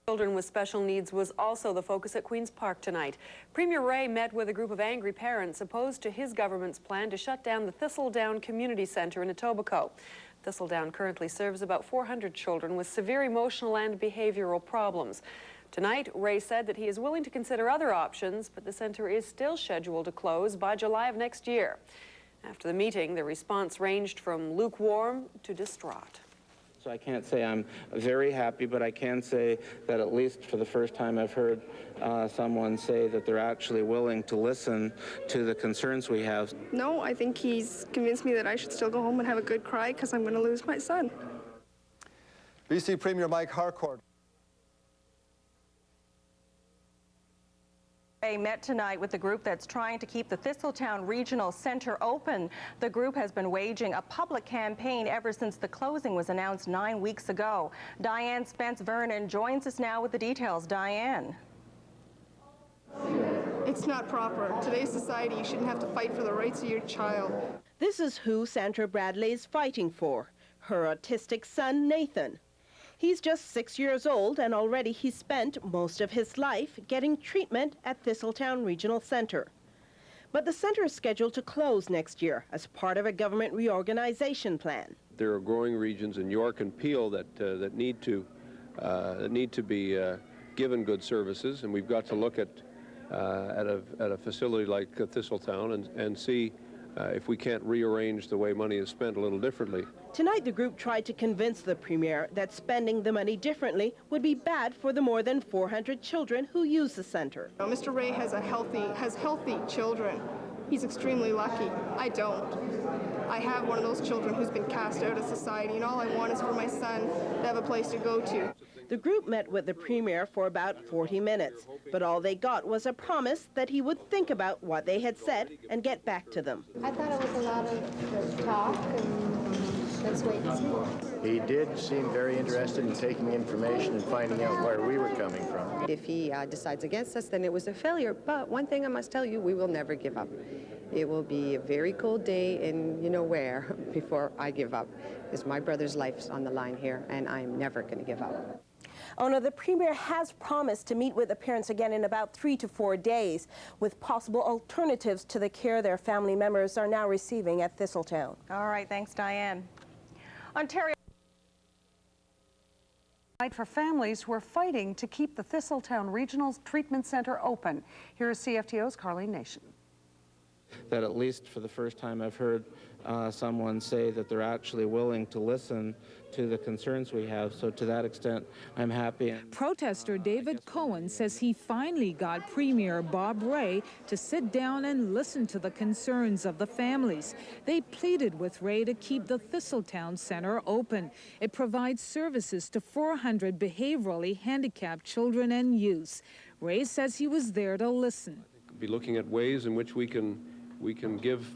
Children with special needs was also the focus at Queen's Park tonight. Premier Ray met with a group of angry parents opposed to his government's plan to shut down the Thistledown Community Centre in Etobicoke. Thistledown currently serves about 400 children with severe emotional and behavioral problems. Tonight, Ray said that he is willing to consider other options, but the centre is still scheduled to close by July of next year. After the meeting, the response ranged from lukewarm to distraught. So I can't say I'm very happy, but I can say that at least for the first time I've heard someone say that they're actually willing to listen to the concerns we have. No, I think he's convinced me that I should still go home and have a good cry because I'm going to lose my son. BC Premier Mike Harcourt. Ray met tonight with the group that's trying to keep the Thistletown Regional Centre open. The group has been waging a public campaign ever since the closing was announced 9 weeks ago. Diane Spence-Vernon joins us now with the details. Diane. It's not proper. Today's society, you shouldn't have to fight for the rights of your child. This is who Sandra Bradley is fighting for, her autistic son, Nathan. He's just 6 years old, and already he's spent most of his life getting treatment at Thistletown Regional Centre. But the centre is scheduled to close next year as part of a government reorganization plan. There are growing regions in York and Peel that need to be given good services, and we've got to look at a facility like Thistletown and see if we can't rearrange the way money is spent a little differently. Tonight, the group tried to convince the Premier that spending the money differently would be bad for the more than 400 children who use the centre. Mr. Ray has healthy children. He's extremely lucky. I don't. I have one of those children who's been cast out of society, and all I want is for my son to have a place to go to. The group met with the Premier for about 40 minutes, but all they got was a promise that he would think about what they had said and get back to them. I thought it was a lot of talk, and let's wait and see. He did seem very interested in taking information and finding out where we were coming from. If he decides against us, then it was a failure. But one thing I must tell you, we will never give up. It will be a very cold day, and you know where, before I give up. Because my brother's life's on the line here, and I'm never going to give up. Oh no, the Premier has promised to meet with the parents again in about 3 to 4 days with possible alternatives to the care their family members are now receiving at Thistletown. All right, thanks, Diane. Ontario. For families who are fighting to keep the Thistletown Regional Treatment Centre open. Here is CFTO's Carleen Nation. That at least for the first time I've heard someone say that they're actually willing to listen to the concerns we have. So to that extent, I'm happy. Protester David Cohen says he finally got Premier Bob Ray to sit down and listen to the concerns of the families. They pleaded with Ray to keep the Thistletown Centre open. It provides services to 400 behaviorally handicapped children and youth. Ray says he was there to listen. Be looking at ways in which we can give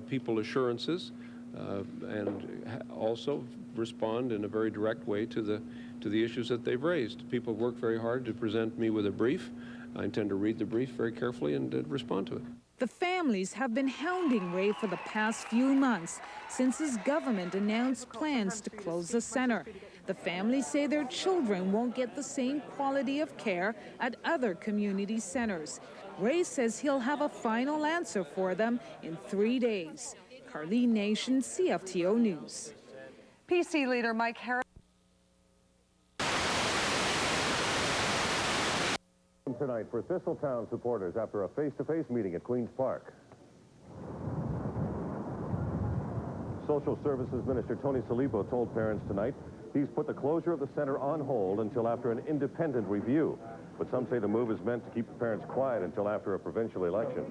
people assurances and also respond in a very direct way to to the issues that they've raised. People have worked very hard to present me with a brief. I intend to read the brief very carefully and respond to it. The families have been hounding Ray for the past few months since his government announced plans to close the center. The families say their children won't get the same quality of care at other community centers. Ray says he'll have a final answer for them in 3 days. Carleen Nation, CFTO News. PC leader Mike Harris. Tonight for Thistletown supporters after a face-to-face meeting at Queen's Park. Social Services Minister Tony Salipo told parents tonight he's put the closure of the center on hold until after an independent review. But some say the move is meant to keep the parents quiet until after a provincial election.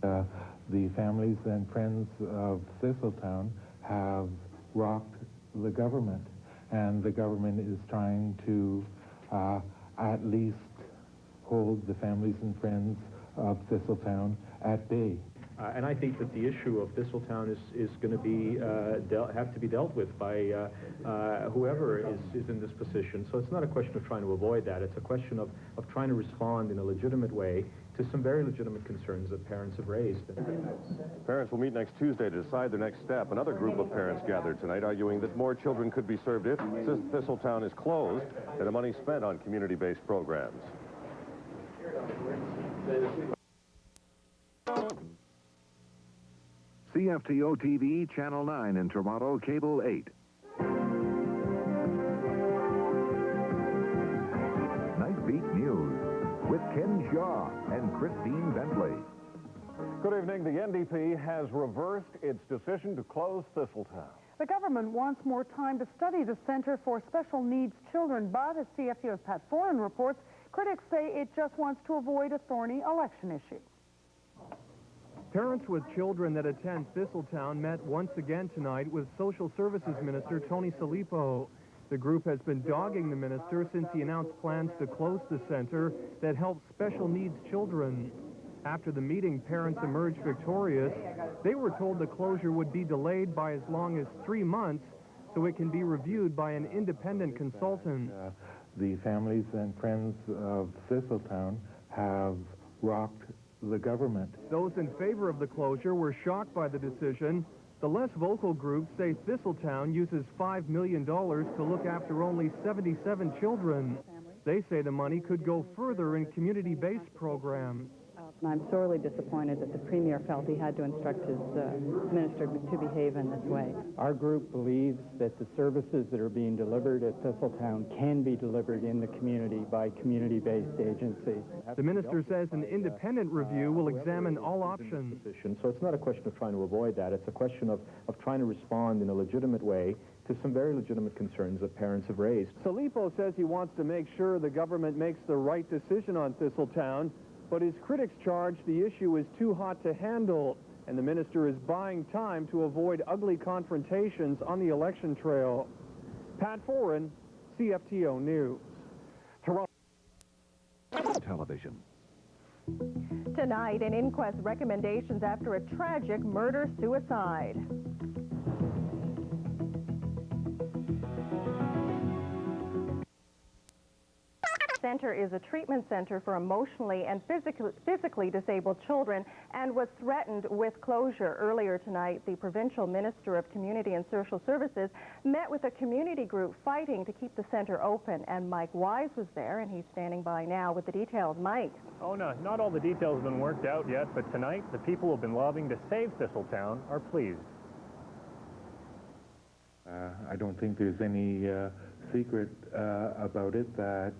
The families and friends of Thistletown have rocked the government, and the government is trying to at least hold the families and friends of Thistletown at bay. And I think that the issue of Thistletown is going to be have to be dealt with by whoever is in this position. So it's not a question of trying to avoid that. It's a question of trying to respond in a legitimate way to some very legitimate concerns that parents have raised. Parents will meet next Tuesday to decide their next step. Another group of parents gathered tonight arguing that more children could be served if Thistletown is closed and the money spent on community-based programs. CFTO TV, Channel 9 in Toronto, Cable 8. Night Beat News with Ken Shaw and Christine Bentley. Good evening. The NDP has reversed its decision to close Thistletown. The government wants more time to study the Centre for Special Needs Children, but as CFTO's Pat Foran reports, critics say it just wants to avoid a thorny election issue. Parents with children that attend Thistletown met once again tonight with Social Services Minister Tony Salipo. The group has been dogging the minister since he announced plans to close the center that helps special needs children. After the meeting, parents emerged victorious. They were told the closure would be delayed by as long as 3 months so it can be reviewed by an independent consultant. The families and friends of Thistletown have rocked the government. Those in favor of the closure were shocked by the decision. The less vocal groups say Thistletown uses $5 million to look after only 77 children. They say the money could go further in community-based programs. I'm sorely disappointed that the Premier felt he had to instruct his minister to behave in this way. Our group believes that the services that are being delivered at Thistletown can be delivered in the community by community-based agencies. The minister says an independent review will examine all options. So it's not a question of trying to avoid that. It's a question of trying to respond in a legitimate way to some very legitimate concerns that parents have raised. Salipo says he wants to make sure the government makes the right decision on Thistletown, but his critics charge the issue is too hot to handle, and the minister is buying time to avoid ugly confrontations on the election trail. Pat Foran, CFTO News. Toronto Television. Tonight, an inquest recommendations after a tragic murder-suicide. Center is a treatment center for emotionally and physically disabled children and was threatened with closure. Earlier tonight, the Provincial Minister of Community and Social Services met with a community group fighting to keep the center open, and Mike Wise was there, and he's standing by now with the details. Mike. Oh, no, not all the details have been worked out yet, but tonight, the people who have been lobbying to save Thistletown are pleased. I don't think there's any secret about it that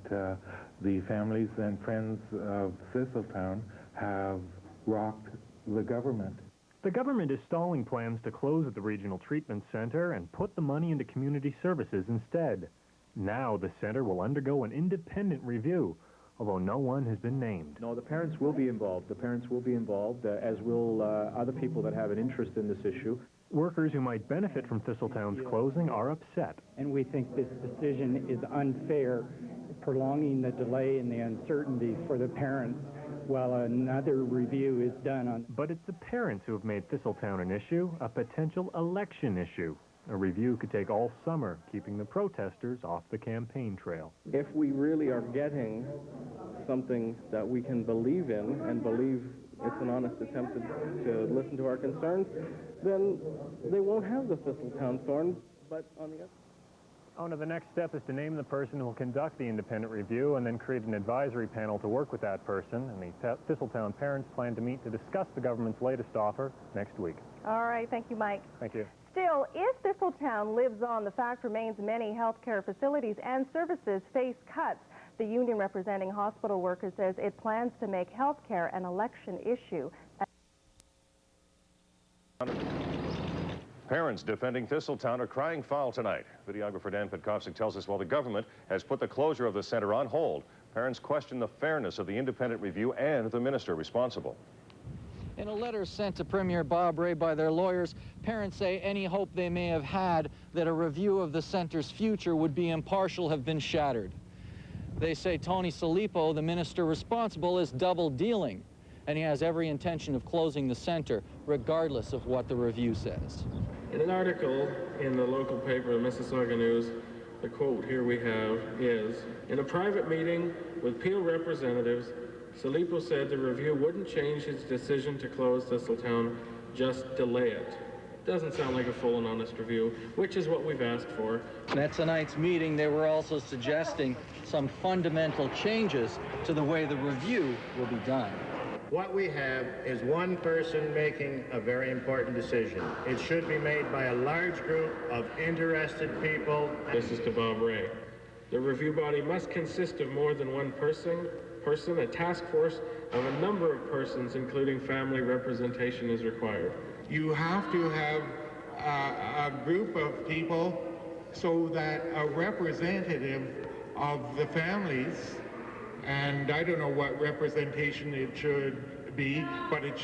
the families and friends of Thistletown have rocked the government. The government is stalling plans to close at the Regional Treatment Center and put the money into community services instead. Now the center will undergo an independent review, although no one has been named. No, the parents will be involved. The parents will be involved, as will other people that have an interest in this issue. Workers who might benefit from Thistletown's closing are upset. And we think this decision is unfair, prolonging the delay and the uncertainty for the parents while another review is done on. But it's the parents who have made Thistletown an issue, a potential election issue. A review could take all summer, keeping the protesters off the campaign trail. If we really are getting something that we can believe in and believe it's an honest attempt to listen to our concerns, then they won't have the Thistletown thorn. But on the other... Oh, no, the next step is to name the person who will conduct the independent review and then create an advisory panel to work with that person. And the Thistletown parents plan to meet to discuss the government's latest offer next week. All right, thank you, Mike. Thank you. Still, if Thistletown lives on, the fact remains many healthcare facilities and services face cuts. The union representing hospital workers says it plans to make healthcare an election issue. Parents defending Thistletown are crying foul tonight. Videographer Dan Petkovsik tells us while the government has put the closure of the center on hold, parents question the fairness of the independent review and the minister responsible. In a letter sent to Premier Bob Rae by their lawyers, parents say any hope they may have had that a review of the center's future would be impartial have been shattered. They say Tony Salipo, the minister responsible, is double dealing, and he has every intention of closing the center, regardless of what the review says. In an article in the local paper, the Mississauga News, the quote here we have is, "In a private meeting with Peel representatives, Salipo said the review wouldn't change his decision to close Thistletown, just delay it." Doesn't sound like a full and honest review, which is what we've asked for. And at tonight's meeting, they were also suggesting some fundamental changes to the way the review will be done. What we have is one person making a very important decision. It should be made by a large group of interested people. This is to Bob Rae. The review body must consist of more than one person. A task force of a number of persons, including family representation, is required. You have to have a group of people so that a representative of the families, and I don't know what representation it should be, but it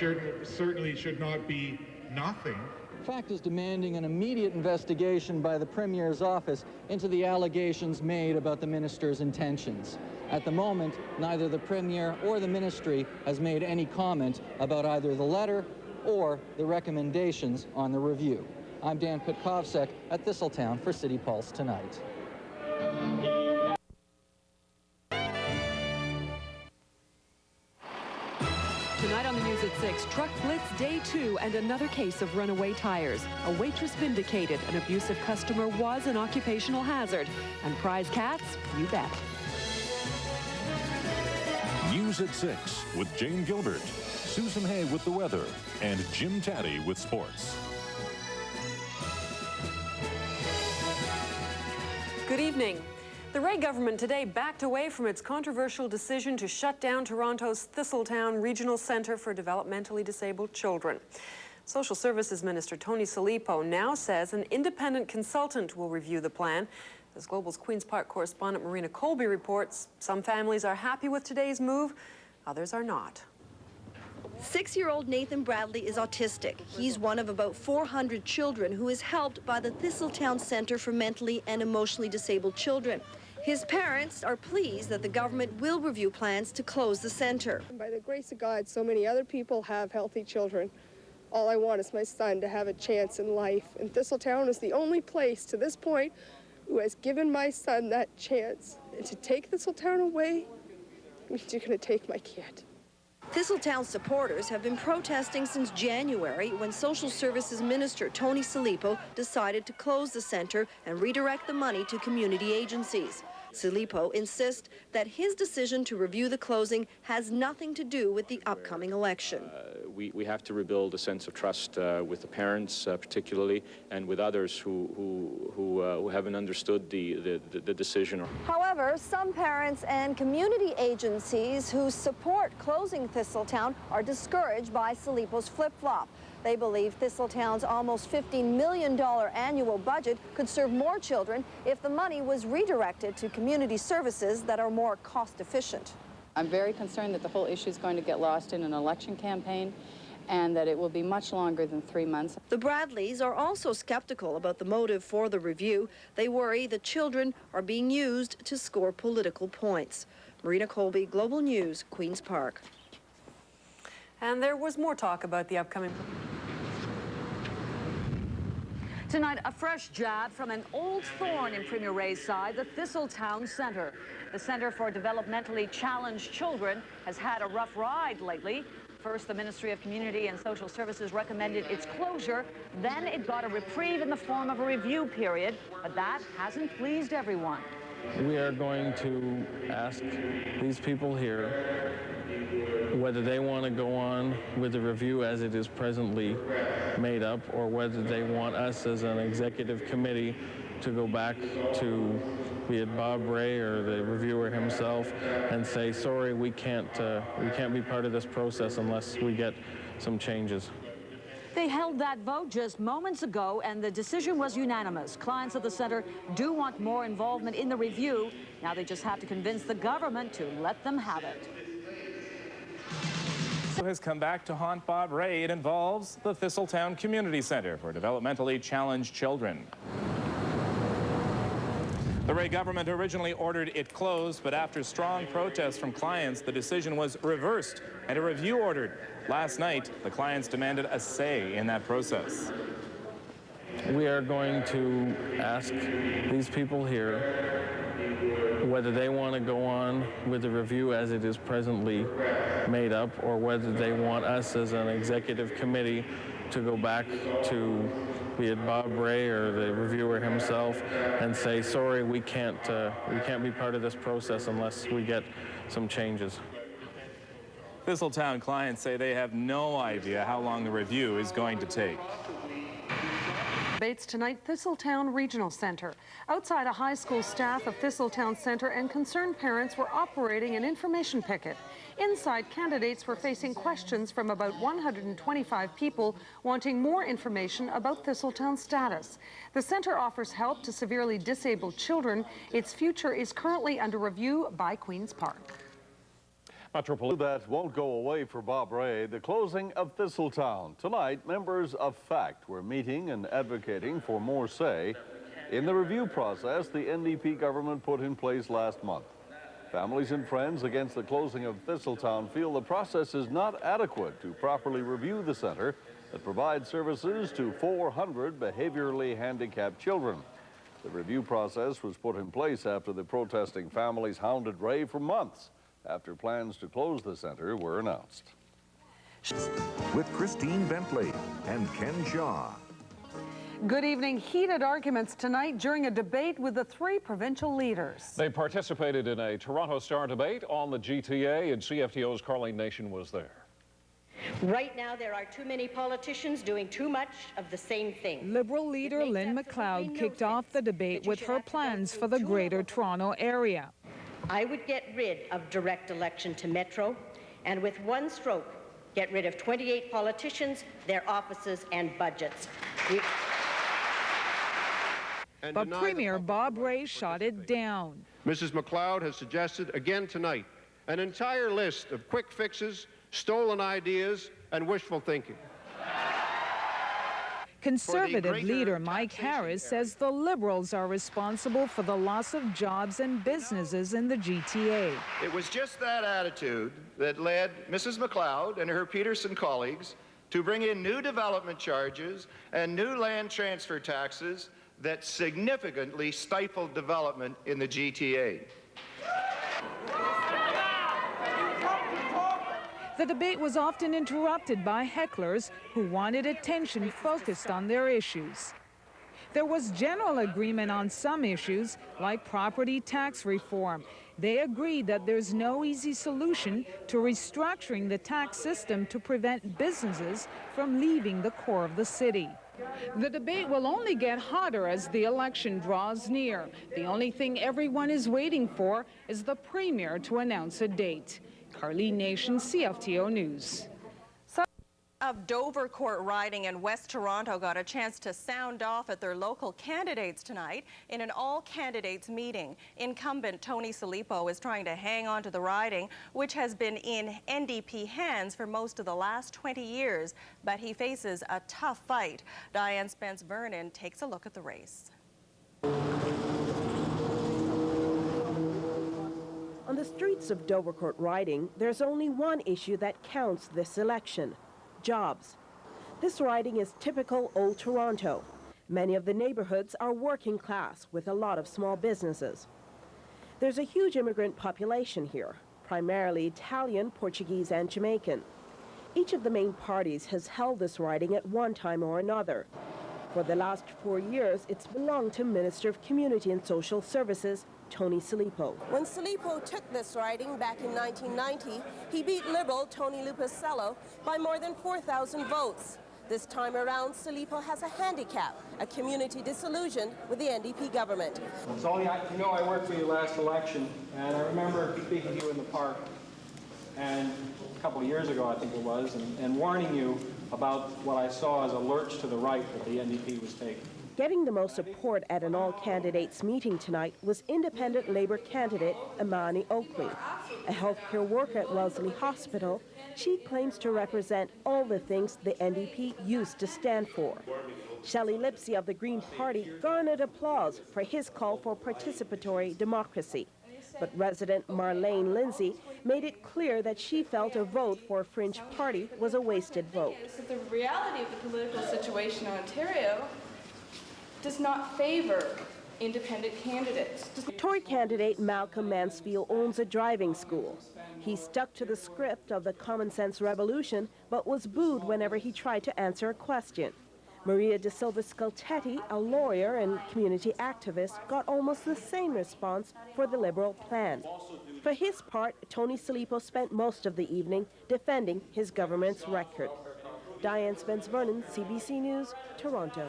certainly should not be nothing. FACT is demanding an immediate investigation by the Premier's office into the allegations made about the minister's intentions. At the moment, neither the Premier or the ministry has made any comment about either the letter or the recommendations on the review. I'm Dan Petkovsik at Thistletown for City Pulse Tonight. Tonight on the news at 6, truck blitz day 2 and another case of runaway tires. A waitress vindicated an abusive customer was an occupational hazard. And prize cats, you bet. News at 6 with Jane Gilbert, Susan Hay with the weather, and Jim Taddy with sports. Good evening. The Rae government today backed away from its controversial decision to shut down Toronto's Thistletown Regional Centre for Developmentally Disabled Children. Social Services Minister Tony Salipo now says an independent consultant will review the plan. As Global's Queen's Park correspondent Marina Colby reports, some families are happy with today's move, others are not. 6-year-old Nathan Bradley is autistic. He's one of about 400 children who is helped by the Thistletown Centre for Mentally and Emotionally Disabled Children. His parents are pleased that the government will review plans to close the centre. By the grace of God, so many other people have healthy children. All I want is my son to have a chance in life, and Thistletown is the only place to this point who has given my son that chance. And to take Thistletown away means you're going to take my kid. Thistletown supporters have been protesting since January when Social Services Minister Tony Salipo decided to close the centre and redirect the money to community agencies. Salipo insists that his decision to review the closing has nothing to do with the upcoming election. We have to rebuild a sense of trust with the parents, particularly, and with others who haven't understood the decision. However, some parents and community agencies who support closing Thistletown are discouraged by Salipo's flip-flop. They believe Thistletown's almost $15 million annual budget could serve more children if the money was redirected to community services that are more cost-efficient. I'm very concerned that the whole issue is going to get lost in an election campaign and that it will be much longer than 3 months. The Bradleys are also skeptical about the motive for the review. They worry the children are being used to score political points. Marina Colby, Global News, Queen's Park. And there was more talk about the upcoming... Tonight, a fresh jab from an old thorn in Premier Ray's side, the Thistletown Centre. The Centre for Developmentally Challenged Children has had a rough ride lately. First, the Ministry of Community and Social Services recommended its closure. Then it got a reprieve in the form of a review period, but that hasn't pleased everyone. We are going to ask these people here whether they want to go on with the review as it is presently made up, or whether they want us as an executive committee to go back to, be it Bob Ray or the reviewer himself, and say, sorry, we can't be part of this process unless we get some changes. They held that vote just moments ago, and the decision was unanimous. Clients of the center do want more involvement in the review. Now they just have to convince the government to let them have it. Has come back to haunt Bob Ray. It involves the Thistletown Community Center for Developmentally Challenged Children. The Ray government originally ordered it closed, but after strong protests from clients, the decision was reversed and a review ordered. Last night, the clients demanded a say in that process. We are going to ask these people here whether they want to go on with the review as it is presently made up, or whether they want us as an executive committee to go back to, be it Bob Ray or the reviewer himself, and say, sorry, we can't be part of this process unless we get some changes. Thistletown clients say they have no idea how long the review is going to take. Debates tonight, Thistletown Regional Center. Outside a high school, staff of Thistletown Center and concerned parents were operating an information picket. Inside, candidates were facing questions from about 125 people wanting more information about Thistletown's status. The center offers help to severely disabled children. Its future is currently under review by Queen's Park. Metropolitan that won't go away for Bob Ray, the closing of Thistletown. Tonight, members of FACT were meeting and advocating for more say in the review process the NDP government put in place last month. Families and friends against the closing of Thistletown feel the process is not adequate to properly review the center that provides services to 400 behaviorally handicapped children. The review process was put in place after the protesting families hounded Ray for months after plans to close the center were announced. With Christine Bentley and Ken Shaw. Good evening. Heated arguments tonight during a debate with the three provincial leaders. They participated in a Toronto Star debate on the GTA, and CFTO's Carleen Nation was there. Right now, there are too many politicians doing too much of the same thing. Liberal leader Lynn McLeod kicked off the debate with her plans for the Greater Toronto area. I would get rid of direct election to Metro, and with one stroke, get rid of 28 politicians, their offices, and budgets. But Premier Bob Ray shot it down. Mrs. McLeod has suggested again tonight an entire list of quick fixes, stolen ideas, and wishful thinking. Conservative leader Mike Harris says the Liberals are responsible for the loss of jobs and businesses in the GTA. It was just that attitude that led Mrs. McLeod and her Peterson colleagues to bring in new development charges and new land transfer taxes that significantly stifled development in the GTA. The debate was often interrupted by hecklers who wanted attention focused on their issues. There was general agreement on some issues, like property tax reform. They agreed that there's no easy solution to restructuring the tax system to prevent businesses from leaving the core of the city. The debate will only get hotter as the election draws near. The only thing everyone is waiting for is the Premier to announce a date. Carleen Nation, CFTO News. Of Dovercourt riding in West Toronto got a chance to sound off at their local candidates tonight in an all-candidates meeting. Incumbent Tony Salipo is trying to hang on to the riding, which has been in NDP hands for most of the last 20 years, but he faces a tough fight. Diane Spence-Vernon takes a look at the race. On the streets of Dovercourt riding, there's only one issue that counts this election: jobs. This riding is typical old Toronto. Many of the neighborhoods are working class with a lot of small businesses. There's a huge immigrant population here, primarily Italian, Portuguese, and Jamaican. Each of the main parties has held this riding at one time or another. For the last 4 years, it's belonged to Minister of Community and Social Services, Tony Salipo. When Salipo took this riding back in 1990, he beat Liberal Tony Lupicello by more than 4,000 votes. This time around, Salipo has a handicap, a community disillusioned with the NDP government. So you know, I worked for you last election, and I remember speaking to you in the park, and a couple of years ago, I think it was, and warning you about what I saw as a lurch to the right that the NDP was taking. Getting the most support at an all-candidates meeting tonight was independent Labour candidate Imani Oakley. A healthcare worker at Wellesley Hospital, she claims to represent all the things the NDP used to stand for. Shelley Lipsey of the Green Party garnered applause for his call for participatory democracy. But resident Marlene Lindsay made it clear that she felt a vote for a fringe party was a wasted vote. So the reality of the political situation in Ontario does not favor independent candidates. Tory candidate Malcolm Mansfield owns a driving school. He stuck to the script of the Common Sense Revolution, but was booed whenever he tried to answer a question. Maria De Silva Scultetti, a lawyer and community activist, got almost the same response for the Liberal plan. For his part, Tony Salipo spent most of the evening defending his government's record. Diane Spence-Vernon, CBC News, Toronto.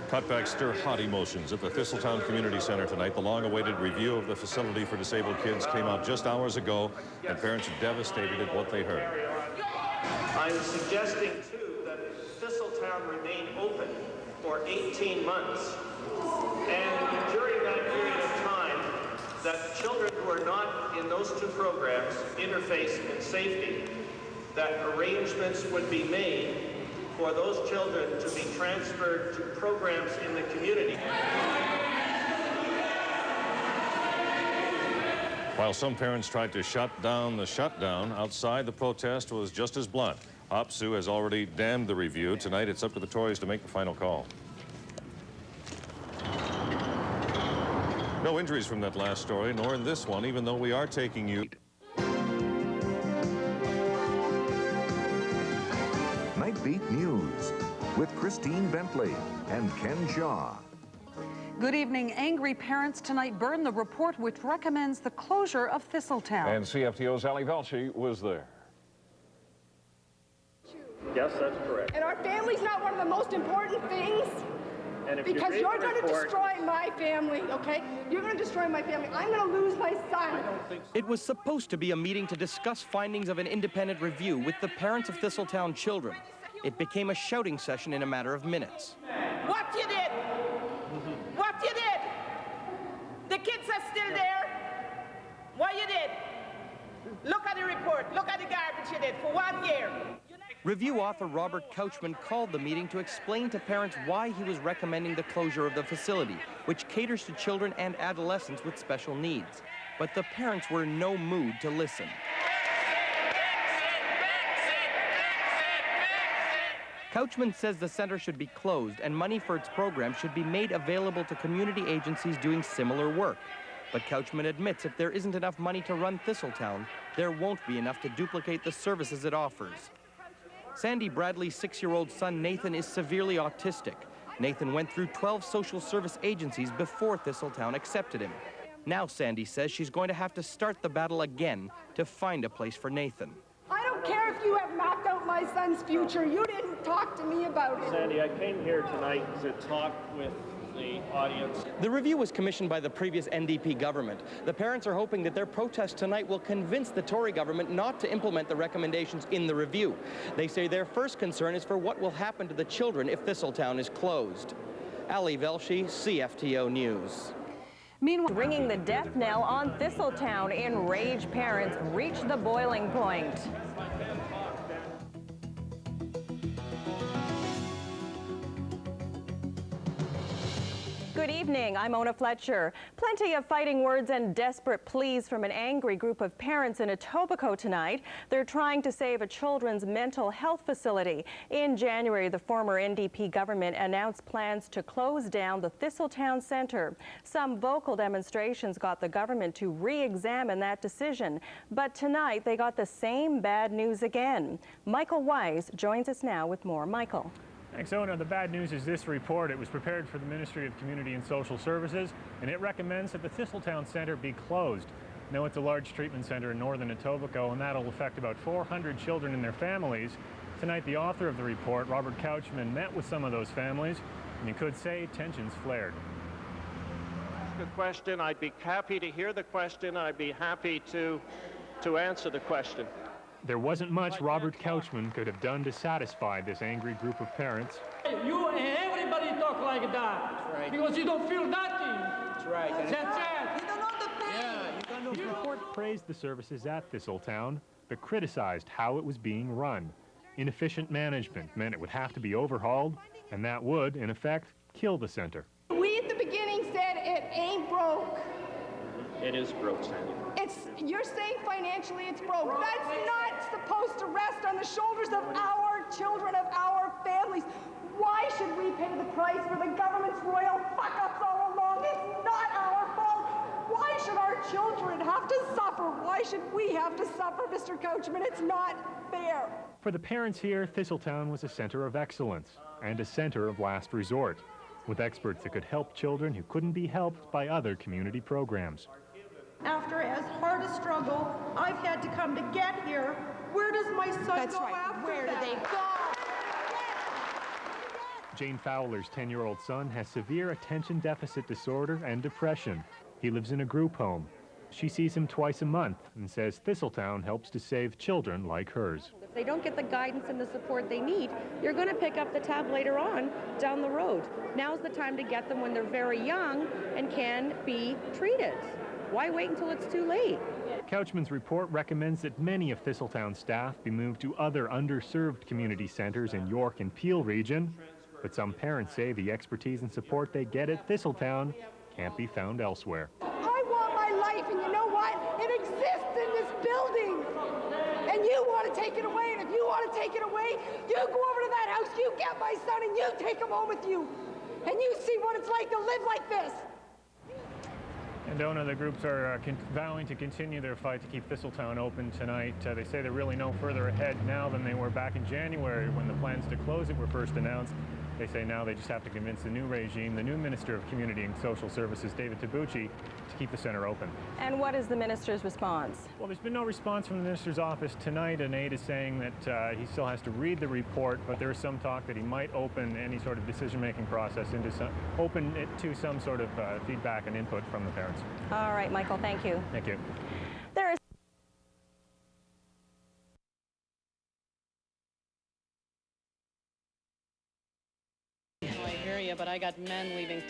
Cutbacks stir hot emotions at the Thistletown Community Center tonight. The long-awaited review of the facility for disabled kids came out just hours ago, and parents are devastated at what they heard. I'm suggesting, too, that Thistletown remain open for 18 months, and during that period of time, that children who are not in those two programs interface in safety, that arrangements would be made for those children to be transferred to programs in the community. While some parents tried to shut down the shutdown, outside the protest was just as blunt. OPSU has already damned the review. Tonight it's up to the Tories to make the final call. No injuries from that last story, nor in this one, even though we are taking you. Nightbeat News with Christine Bentley and Ken Shaw. Good evening. Angry parents tonight burn the report which recommends the closure of Thistletown. And CFTO's Ali Velshi was there. Yes, that's correct. And our family's not one of the most important things. And if because you're going to destroy my family, okay? You're going to destroy my family. I'm going to lose my son. It was supposed to be a meeting to discuss findings of an independent review with the parents of Thistletown children. It became a shouting session in a matter of minutes. What you did? What you did? The kids are still there. What you did? Look at the report. Look at the garbage you did for 1 year. Review author Robert Couchman called the meeting to explain to parents why he was recommending the closure of the facility, which caters to children and adolescents with special needs. But the parents were in no mood to listen. Couchman says the center should be closed and money for its program should be made available to community agencies doing similar work. But Couchman admits if there isn't enough money to run Thistletown, there won't be enough to duplicate the services it offers. Sandy Bradley's 6-year-old son Nathan is severely autistic. Nathan went through 12 social service agencies before Thistletown accepted him. Now Sandy says she's going to have to start the battle again to find a place for Nathan. I don't care if you have mapped out my son's future. You didn't talk to me about it. Sandy, I came here tonight to talk with the audience. The review was commissioned by the previous NDP government. The parents are hoping that their protest tonight will convince the Tory government not to implement the recommendations in the review. They say their first concern is for what will happen to the children if Thistletown is closed. Ali Velshi, CFTO News. Meanwhile, ringing the death knell on Thistletown, enraged parents reach the boiling point. Good evening, I'm Mona Fletcher. Plenty of fighting words and desperate pleas from an angry group of parents in Etobicoke tonight. They're trying to save a children's mental health facility. In January, the former NDP government announced plans to close down the Thistletown Centre. Some vocal demonstrations got the government to re-examine that decision. But tonight, they got the same bad news again. Michael Weiss joins us now with more. Michael. Thanks, Ona. The bad news is this report. It was prepared for the Ministry of Community and Social Services, and it recommends that the Thistletown Centre be closed. Now, it's a large treatment centre in northern Etobicoke, and that'll affect about 400 children and their families. Tonight, the author of the report, Robert Couchman, met with some of those families, and you could say tensions flared. Ask a question. I'd be happy to hear the question. I'd be happy to answer the question. There wasn't much Robert Couchman could have done to satisfy this angry group of parents. You and everybody talk like that. That's right. Because you don't feel nothing. That's right. That's it. You don't know the pain. Yeah, The report praised the services at Thistletown, but criticized how it was being run. Inefficient management meant it would have to be overhauled, and that would, in effect, kill the center. We at the beginning said it ain't broke. It is broke, Sandy. You're saying financially it's broke. That's not supposed to rest on the shoulders of our children, of our families. Why should we pay the price for the government's royal fuck-ups all along? It's not our fault. Why should our children have to suffer? Why should we have to suffer, Mr. Couchman? It's not fair. For the parents here, Thistletown was a center of excellence and a center of last resort, with experts that could help children who couldn't be helped by other community programs. After as hard a struggle I've had to come to get here, where does my son go after Where do they go? Jane Fowler's 10-year-old son has severe attention deficit disorder and depression. He lives in a group home. She sees him twice a month and says Thistletown helps to save children like hers. If they don't get the guidance and the support they need, you're going to pick up the tab later on down the road. Now's the time to get them when they're very young and can be treated. Why wait until it's too late? Couchman's report recommends that many of Thistletown's staff be moved to other underserved community centers in York and Peel region, but some parents say the expertise and support they get at Thistletown can't be found elsewhere. I want my life, and you know what? It exists in this building. And you want to take it away, and if you want to take it away, you go over to that house, you get my son, and you take him home with you. And you see what it's like to live like this. And Ona, the groups are vowing to continue their fight to keep Thistletown open tonight. They say they're really no further ahead now than they were back in January when the plans to close it were first announced. They say now they just have to convince the new regime, the new Minister of Community and Social Services, David Tabucci, to keep the center open. And what is the minister's response? Well, there's been no response from the minister's office tonight. An aide is saying that he still has to read the report, but there is some talk that he might open any sort of decision-making process open it to some sort of feedback and input from the parents. All right, Michael, thank you. Thank you. There is I hear you, but I got men leaving